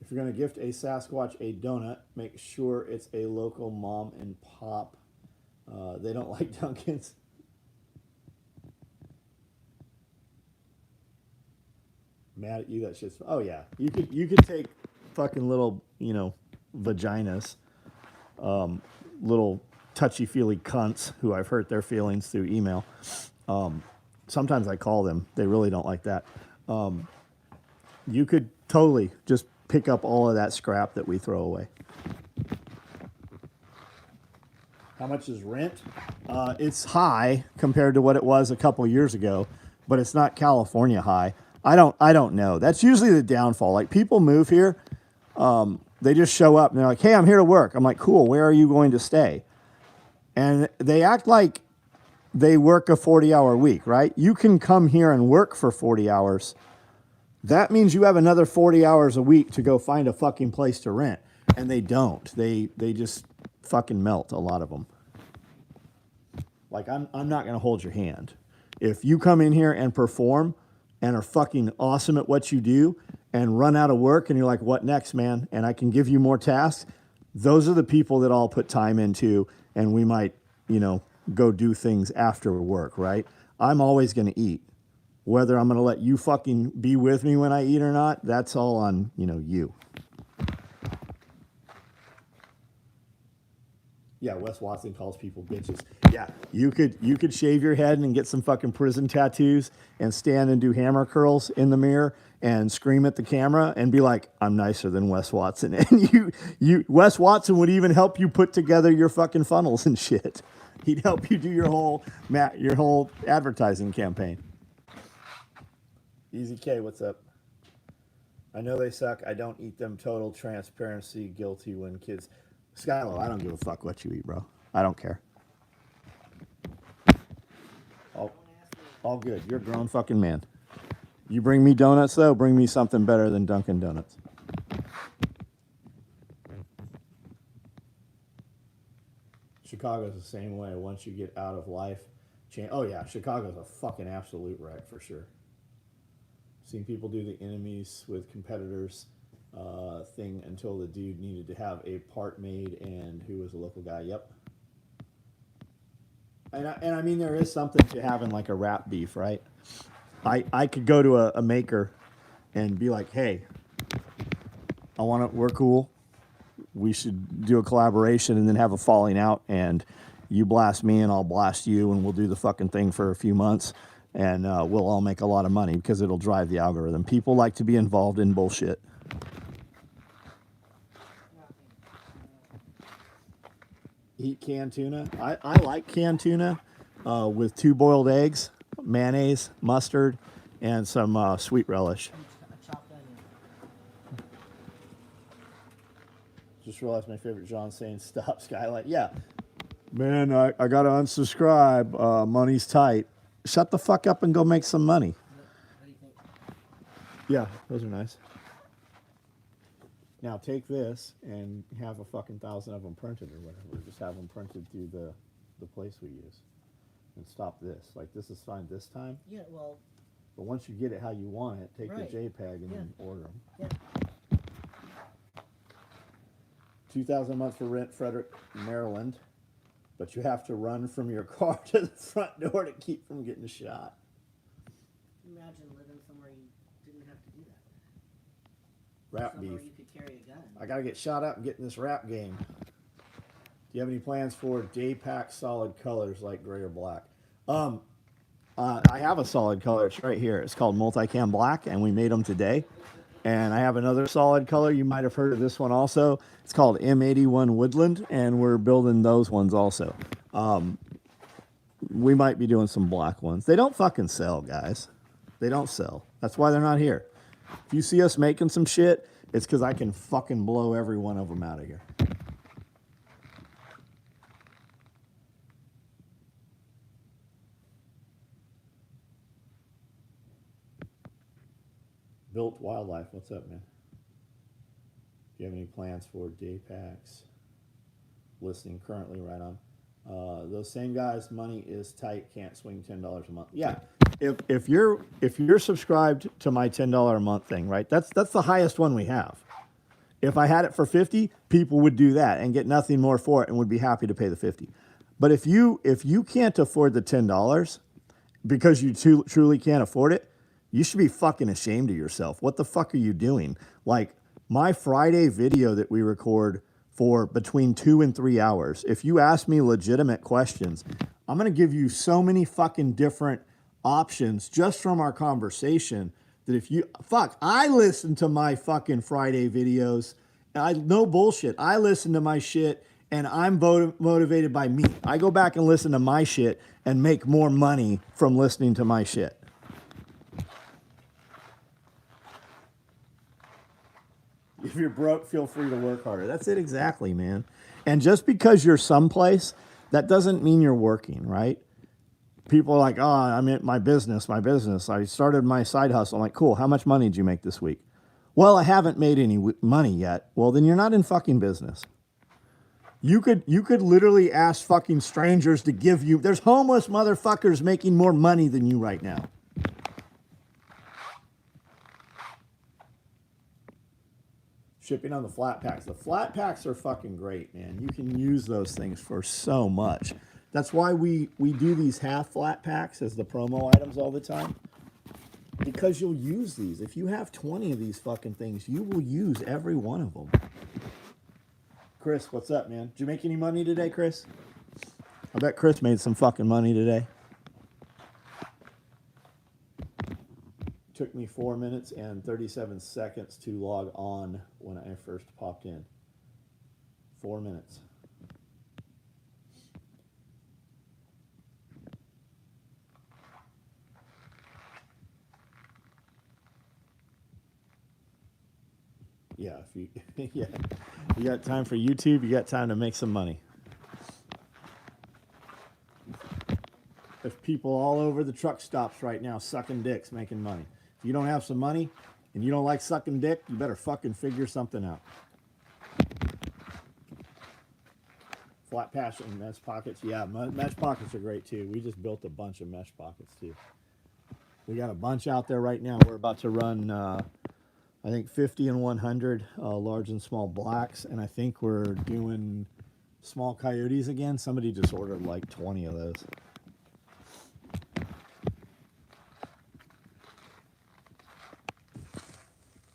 If you're going to gift a Sasquatch a donut, make sure it's a local mom and pop. They don't like Dunkin's. Mad at you, that shit's. Oh yeah, you could take fucking little vaginas, little touchy feely cunts who I've hurt their feelings through email. Sometimes I call them. They really don't like that. You could totally just pick up all of that scrap that we throw away. How much is rent? It's high compared to what it was a couple years ago, but it's not California high. I don't know. That's usually the downfall. Like people move here, they just show up and they're like, "Hey, I'm here to work." I'm like, "Cool. Where are you going to stay?" And they act like they work a 40-hour week, right? You can come here and work for 40 hours. That means you have another 40 hours a week to go find a fucking place to rent. And they don't. They just fucking melt, a lot of them. Like, I'm not going to hold your hand. If you come in here and perform and are fucking awesome at what you do and run out of work and you're like, "What next, man?" And I can give you more tasks, those are the people that I'll put time into, and we might, go do things after work, right? I'm always going to eat. Whether I'm going to let you fucking be with me when I eat or not, that's all on, you. Yeah, Wes Watson calls people bitches. Yeah, you could shave your head and get some fucking prison tattoos and stand and do hammer curls in the mirror and scream at the camera and be like, "I'm nicer than Wes Watson." And Wes Watson would even help you put together your fucking funnels and shit. He'd help you do your whole advertising campaign. Easy K, what's up? I know they suck. I don't eat them. Total transparency. Guilty when kids. Skylo, I don't give a fuck what you eat, bro. I don't care. All good. You're a grown fucking man. You bring me donuts, though, bring me something better than Dunkin' Donuts. Chicago's the same way. Once you get out of life, oh yeah, Chicago's a fucking absolute wreck for sure. Seen people do the enemies with competitors thing until the dude needed to have a part made, and who was a local guy. Yep. And I mean, there is something to having like a rap beef, right? I could go to a maker and be like, "Hey, we're cool. We should do a collaboration," and then have a falling out, and you blast me and I'll blast you, and we'll do the fucking thing for a few months, and we'll all make a lot of money because it'll drive the algorithm. People like to be involved in bullshit. Eat canned tuna. I like canned tuna with 2 boiled eggs, mayonnaise, mustard, and some sweet relish. Just realized my favorite John saying, "Stop, Skylight." Yeah. Man, I got to unsubscribe. Money's tight. Shut the fuck up and go make some money. What do you think? Yeah, those are nice. Now take this and have a fucking 1,000 of them printed or whatever. Just have them printed through the place we use. And stop this. Like, this is fine this time. Yeah, well. But once you get it how you want it, take Right. the JPEG and then order them. Yeah. 2,000 a month for rent, Frederick, Maryland. But you have to run from your car to the front door to keep from getting shot. Imagine living somewhere you didn't have to do that. Rap Somewhere beef. you could carry a gun. I gotta get shot up and get in this rap game. Do you have any plans for day pack solid colors like gray or black? I have a solid color. It's right here. It's called Multicam Black, and we made them today. And I have another solid color. You might have heard of this one also. It's called M81 Woodland, and we're building those ones also. We might be doing some black ones. They don't fucking sell, guys. They don't sell. That's why they're not here. If you see us making some shit, it's because I can fucking blow every one of them out of here. Built Wildlife, what's up, man? Do you have any plans for day packs? listening currently, right on. Those same guys, money is tight, can't swing $10 a month. Yeah, if you're subscribed to my $10 a month thing, right? That's the highest one we have. If I had it for 50, people would do that and get nothing more for it and would be happy to pay the 50. But if you can't afford the $10 because you truly can't afford it, you should be fucking ashamed of yourself. What the fuck are you doing? Like my Friday video that we record for between 2 and 3 hours. If you ask me legitimate questions, I'm going to give you so many fucking different options just from our conversation that if you I listen to my fucking Friday videos. No bullshit. I listen to my shit and I'm motivated by me. I go back and listen to my shit and make more money from listening to my shit. If you're broke, feel free to work harder. That's it exactly, man. And just because you're someplace, that doesn't mean you're working, right? People are like, oh, I'm in my business. I started my side hustle. I'm like, cool. How much money did you make this week? Well, I haven't made any money yet. Well, then you're not in fucking business. You could literally ask fucking strangers to give you. There's homeless motherfuckers making more money than you right now. Shipping on the flat packs. The flat packs are fucking great, man. You can use those things for so much. That's why we do these half flat packs as the promo items all the time. Because you'll use these. If you have 20 of these fucking things, you will use every one of them. Chris, what's up, man? Did you make any money today, Chris? I bet Chris made some fucking money today. Took me 4 minutes and 37 seconds to log on when I first popped in. 4 minutes. Yeah, if you yeah, you got time for YouTube, you got time to make some money. There's people all over the truck stops right now sucking dicks, making money. If you don't have some money and you don't like sucking dick, you better fucking figure something out. Flat patch and mesh pockets. Yeah, mesh pockets are great too. We just built a bunch of mesh pockets too. We got a bunch out there right now. We're about to run, I think 50 and 100 large and small blacks. And I think we're doing small coyotes again. Somebody just ordered like 20 of those.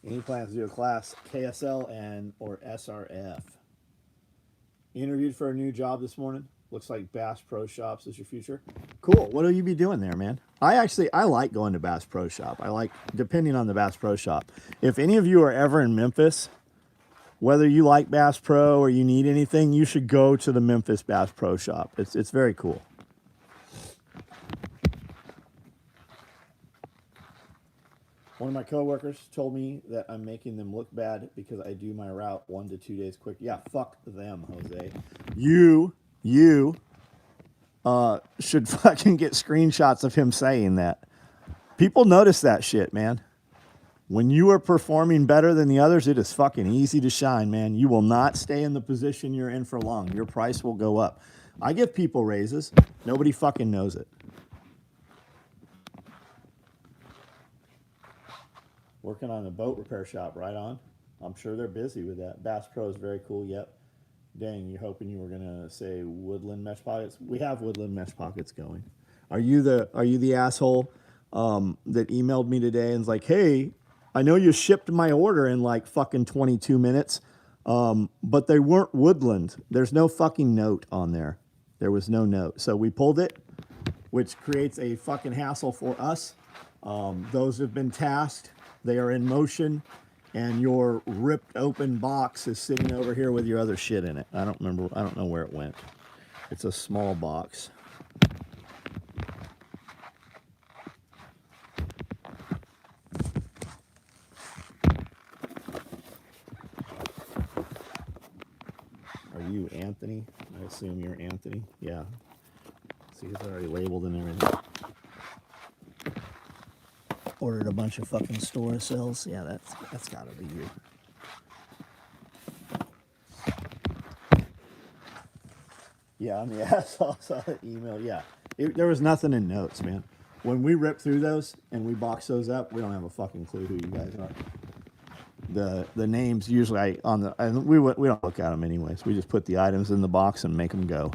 Any plans to do a class KSL and or SRF? Interviewed for a new job this morning. Looks like Bass Pro Shops is your future. Cool. What will you be doing there, man? I like going to Bass Pro Shop. I like, depending on the Bass Pro Shop. If any of you are ever in Memphis, whether you like Bass Pro or you need anything, you should go to the Memphis Bass Pro Shop. It's very cool. One of my coworkers told me that I'm making them look bad because I do my route 1 to 2 days quick. Yeah, fuck them, Jose. You should fucking get screenshots of him saying that. People notice that shit, man. When you are performing better than the others, it is fucking easy to shine, man. You will not stay in the position you're in for long. Your price will go up. I give people raises. Nobody fucking knows it. Working on a boat repair shop, right on. I'm sure they're busy with that. Bass Pro is very cool, yep. Dang, you're hoping you were gonna say woodland mesh pockets. We have woodland mesh pockets going. Are you the asshole that emailed me today and's like, hey, I know you shipped my order in like fucking 22 minutes, but they weren't woodland. There's no fucking note on there. There was no note. So we pulled it, which creates a fucking hassle for us. Those have been tasked. They are in motion, and your ripped open box is sitting over here with your other shit in it. I don't know where it went. It's a small box. Are you Anthony? I assume you're Anthony. Yeah. See, it's already labeled and everything. Ordered a bunch of fucking store cells. Yeah, that's gotta be you. Yeah, on the I saw the email. Yeah, there was nothing in notes, man. When we rip through those and we box those up, we don't have a fucking clue who you guys are. The names usually and we don't look at them anyways. We just put the items in the box and make them go.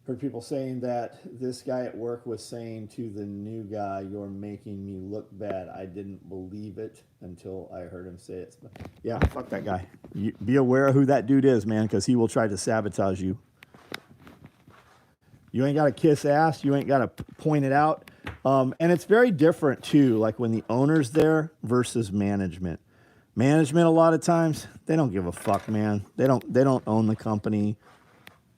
Heard people saying that this guy at work was saying to the new guy, "You're making me look bad." I didn't believe it until I heard him say it. Yeah, fuck that guy. Be aware of who that dude is, man, because he will try to sabotage you. You ain't got to kiss ass. You ain't got to point it out. And it's very different too, like when the owner's there versus management. Management, a lot of times, they don't give a fuck, man. They don't own the company.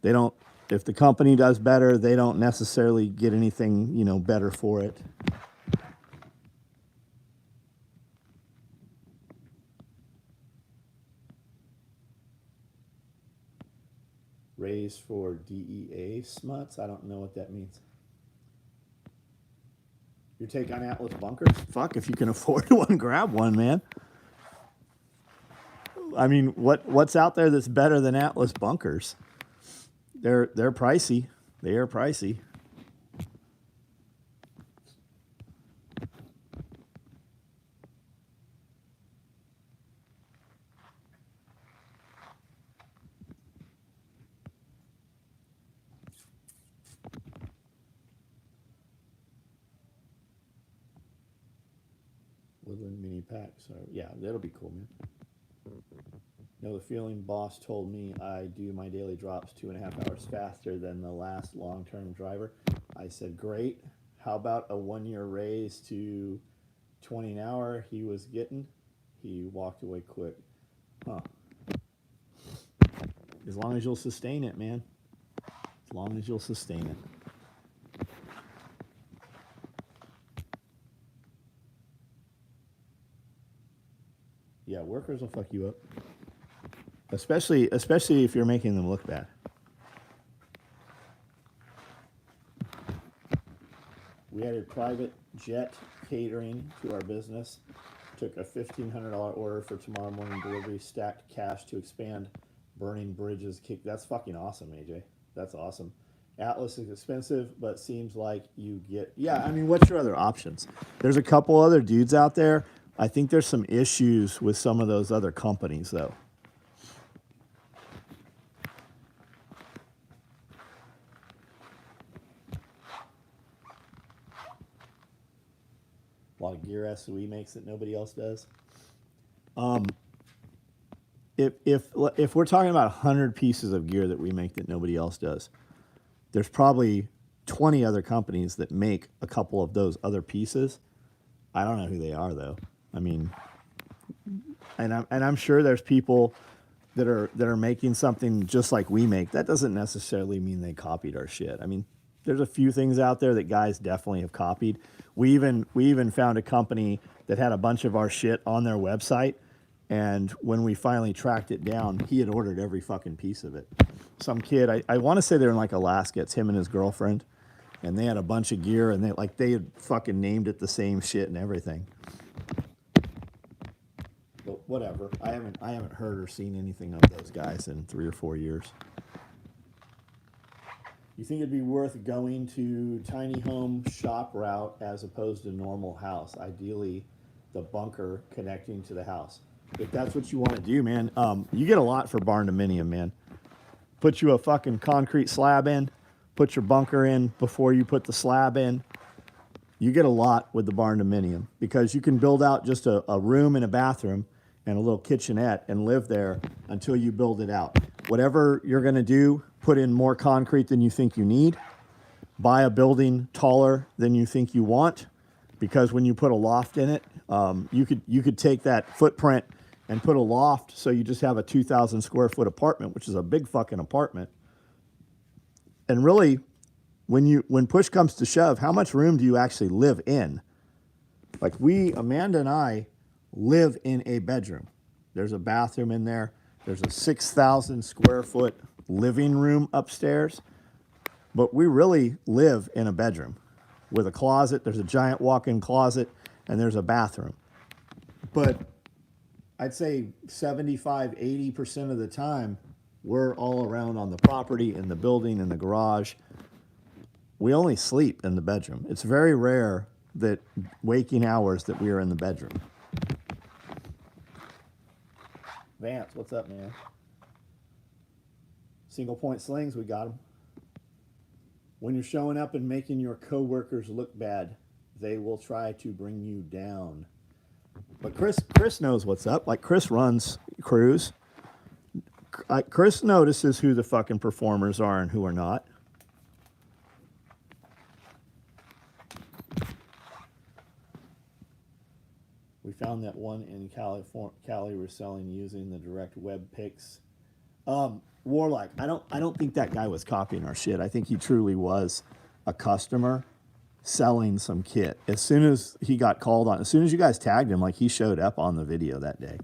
They don't. If the company does better, they don't necessarily get anything, better for it. Raise for DEA smuts? I don't know what that means. Your take on Atlas bunkers? Fuck, if you can afford one, grab one, man. I mean, what's out there that's better than Atlas bunkers? They're pricey. They are pricey. Woodland mini packs. Yeah, that'll be cool, man. Know the feeling. Boss told me I do my daily drops 2.5 hours faster than the last long-term driver. I said, great. How about a 1-year raise to 20 an hour he was getting? He walked away quick. Huh. As long as you'll sustain it, man. As long as you'll sustain it. Yeah, workers will fuck you up. Especially if you're making them look bad. We added private jet catering to our business. Took a $1,500 order for tomorrow morning delivery. Stacked cash to expand. Burning bridges. That's fucking awesome, AJ. That's awesome. Atlas is expensive, but seems like you get... Yeah, I mean, what's your other options? There's a couple other dudes out there. I think there's some issues with some of those other companies, though. A lot of gear SOE makes that nobody else does. If we're talking about 100 pieces of gear that we make that nobody else does, there's probably 20 other companies that make a couple of those other pieces. I don't know who they are, though. I mean, and I'm sure there's people that are making something just like we make. That doesn't necessarily mean they copied our shit. I mean, there's a few things out there that guys definitely have copied. We even found a company that had a bunch of our shit on their website, and when we finally tracked it down, he had ordered every fucking piece of it. Some kid, I want to say they're in like Alaska. It's him and his girlfriend, and they had a bunch of gear, and they had fucking named it the same shit and everything. But whatever. I haven't heard or seen anything of those guys in 3 or 4 years. You think it'd be worth going to tiny home shop route as opposed to normal house? Ideally, the bunker connecting to the house. If that's what you want to do, man, you get a lot for barn dominium, man. Put you a fucking concrete slab in, put your bunker in before you put the slab in. You get a lot with the barn dominium because you can build out just a room and a bathroom and a little kitchenette and live there until you build it out. Whatever you're going to do, put in more concrete than you think you need. Buy a building taller than you think you want, because when you put a loft in it, you could take that footprint and put a loft, so you just have a 2,000 square foot apartment, which is a big fucking apartment. And really, when push comes to shove, how much room do you actually live in? Like Amanda and I live in a bedroom. There's a bathroom in there. There's a 6,000 square foot living room upstairs, but we really live in a bedroom with a closet. There's a giant walk-in closet, and there's a bathroom. But I'd say 75, 80% of the time, We're all around on the property, in the building, in the garage. We only sleep in the bedroom. It's very rare that waking hours that we are in the bedroom. Vance, what's up, man? Single point slings, we got them. When you're showing up and making your coworkers look bad, they will try to bring you down. But Chris knows what's up. Like, Chris runs crews. Chris notices who the fucking performers are and who are not. We found that one in Cali we're selling using the direct web pics. Warlock, I don't think that guy was copying our shit. I think he truly was a customer selling some kit. As soon as he got called on, as soon as you guys tagged him, like, he showed up on the video that day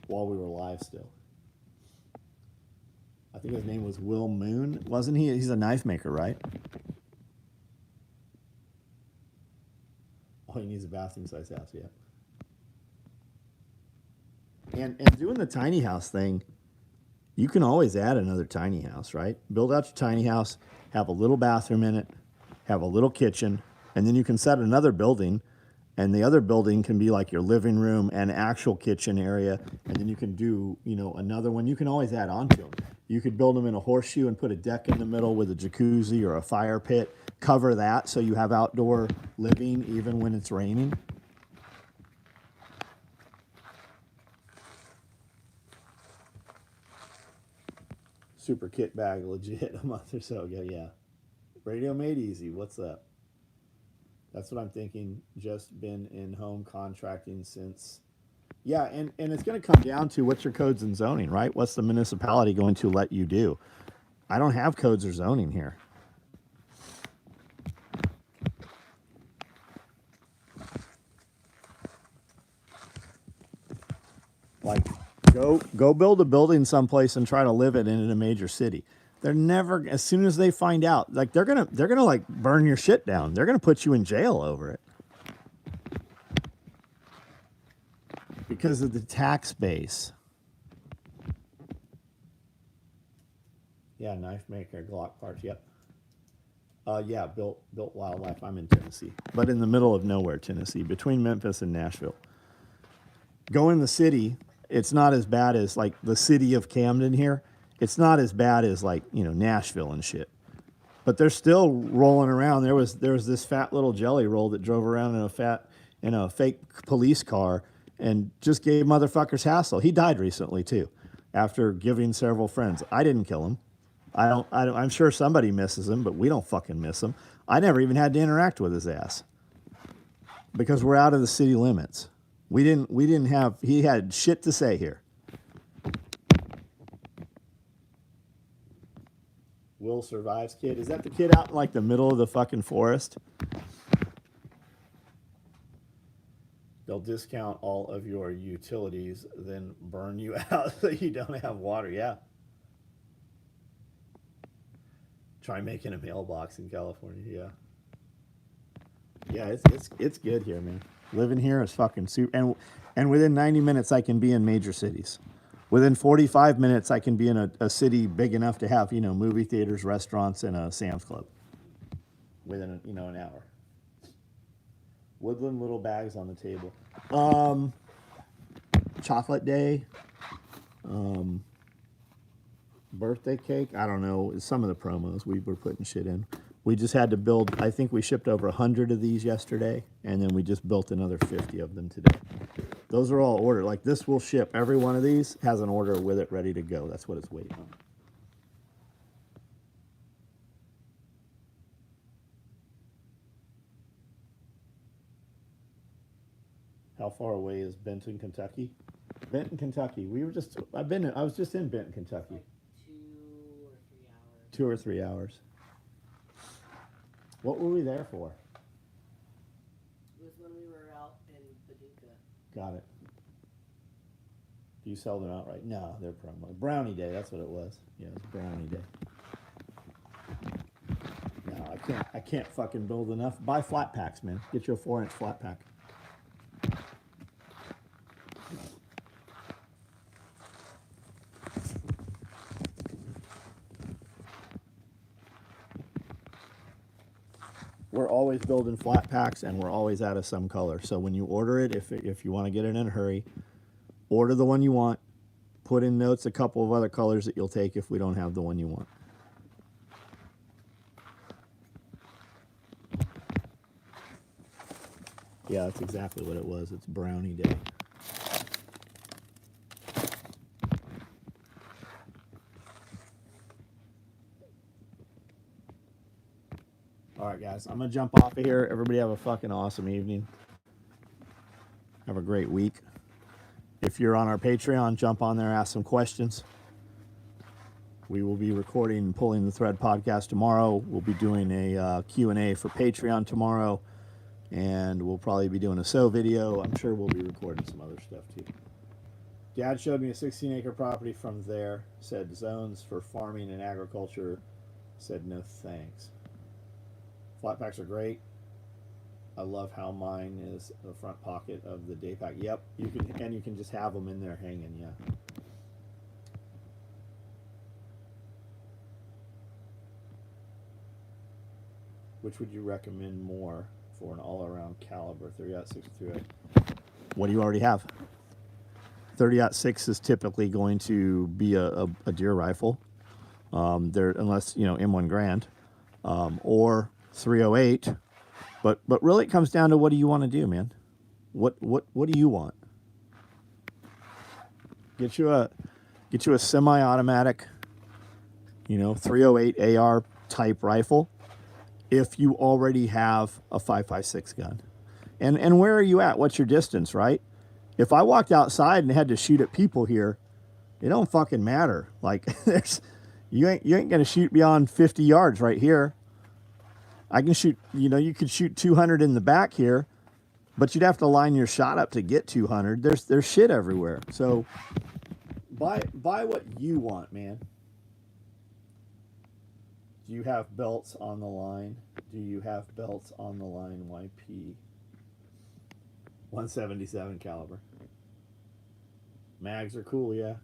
while we were live still. I think his name was Will Moon, wasn't he? He's a knife maker, right? Oh, he needs a bathroom size house, yeah. And doing the tiny house thing, you can always add another tiny house, right? Build out your tiny house, have a little bathroom in it, have a little kitchen, and then you can set another building, and the other building can be like your living room and actual kitchen area, and then you can do, you know, another one. You can always add on to them. You could build them in a horseshoe and put a deck in the middle with a jacuzzi or a fire pit, cover that so you have outdoor living even when it's raining. Super kit bag legit a month or so ago, yeah. Radio made easy, what's up? That's what I'm thinking. Just been in home contracting since. Yeah, and it's going to come down to what's your codes and zoning, right? What's the municipality going to let you do? I don't have codes or zoning here. Like, go build a building someplace and try to live it in a major city. They're never, as soon as they find out, like, they're gonna like burn your shit down. They're gonna put you in jail over it because of the tax base. Yeah, knife maker, Glock parts. Yep. Yeah, built wildlife. I'm in Tennessee, but in the middle of nowhere, Tennessee, between Memphis and Nashville. Go in the city. It's not as bad as, like, the city of Camden here. It's not as bad as, like, you know, Nashville and shit. But they're still rolling around. There was this fat little jelly roll that drove around in a fake police car and just gave motherfuckers hassle. He died recently too, after giving several friends. I didn't kill him. I'm sure somebody misses him, but we don't fucking miss him. I never even had to interact with his ass because we're out of the city limits. We didn't have, he had shit to say here. Will survives kid. Is that the kid out in, like, the middle of the fucking forest? They'll discount all of your utilities, then burn you out so you don't have water. Yeah. Try making a mailbox in California. Yeah. Yeah, it's good here, man. Living here is fucking super. And within 90 minutes, I can be in major cities. Within 45 minutes, I can be in a city big enough to have, you know, movie theaters, restaurants, and a Sam's Club. Within, you know, an hour. Woodland little bags on the table. Chocolate day. Birthday cake. I don't know. Some of the promos we were putting shit in. We just had to build. I think we shipped over 100 of these yesterday, and then we just built another 50 of them today. Those are all ordered. Like, this will ship. Every one of these has an order with it ready to go. That's what it's waiting on. How far away is Benton, Kentucky? Benton, Kentucky. I was just in Benton, Kentucky. Like 2 or 3 hours. What were we there for? It was when we were out in Paducah. Got it. Do you sell them outright? No, they're promo. Brownie day, that's what it was. Yeah, it was brownie day. No, I can't fucking build enough. Buy flat packs, man. Get you a 4-inch flat pack. we're always building flat packs, and we're always out of some color. So when you order it, if you want to get it in a hurry, order the one you want. Put in notes a couple of other colors that you'll take if we don't have the one you want. Yeah, that's exactly what it was. It's brownie day. All right, guys, I'm going to jump off of here. Everybody have a fucking awesome evening. Have a great week. If you're on our Patreon, jump on there, ask some questions. We will be recording Pulling the Thread podcast tomorrow. We'll be doing a Q&A for Patreon tomorrow. And we'll probably be doing a SOE video. I'm sure we'll be recording some other stuff too. Dad showed me a 16-acre property from there. Said zones for farming and agriculture. Said no thanks. Flat packs are great. I love how mine is the front pocket of the day pack. Yep, you can just have them in there hanging. Yeah. Which would you recommend more for an all-around caliber, 30-06 or 308? What do you already have? 30-06 is typically going to be a deer rifle, unless M1 Grand, or 308. But really, it comes down to what do you want to do, man? What do you want? Get you a semi-automatic, 308 AR type rifle. If you already have a 5.56 gun. And where are you at? What's your distance, right? If I walked outside and had to shoot at people here, it don't fucking matter. Like you ain't going to shoot beyond 50 yards right here. I can shoot, you could shoot 200 in the back here, but you'd have to line your shot up to get 200. There's shit everywhere. So buy what you want, man. Do you have belts on the line? Do you have belts on the line, YP? 177 caliber. Mags are cool, yeah.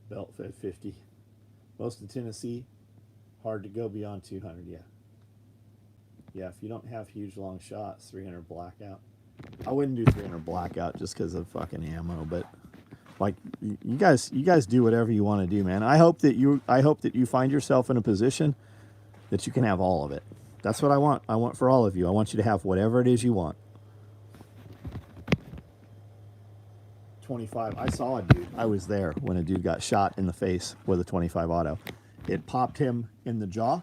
Belt fed 50. Most of Tennessee, hard to go beyond 200, yeah. Yeah, if you don't have huge long shots, 300 blackout. I wouldn't do 300 blackout just because of fucking ammo, but like you guys do whatever you want to do, man. I hope that you find yourself in a position that you can have all of it. That's what I want. I want for all of you. I want you to have whatever it is you want. 25. I saw a dude. I was there when a dude got shot in the face with a 25 auto. It popped him in the jaw,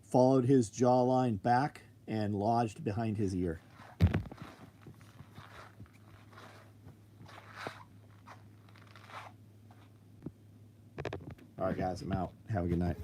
followed his jawline back, and lodged behind his ear. All right, guys, I'm out. Have a good night.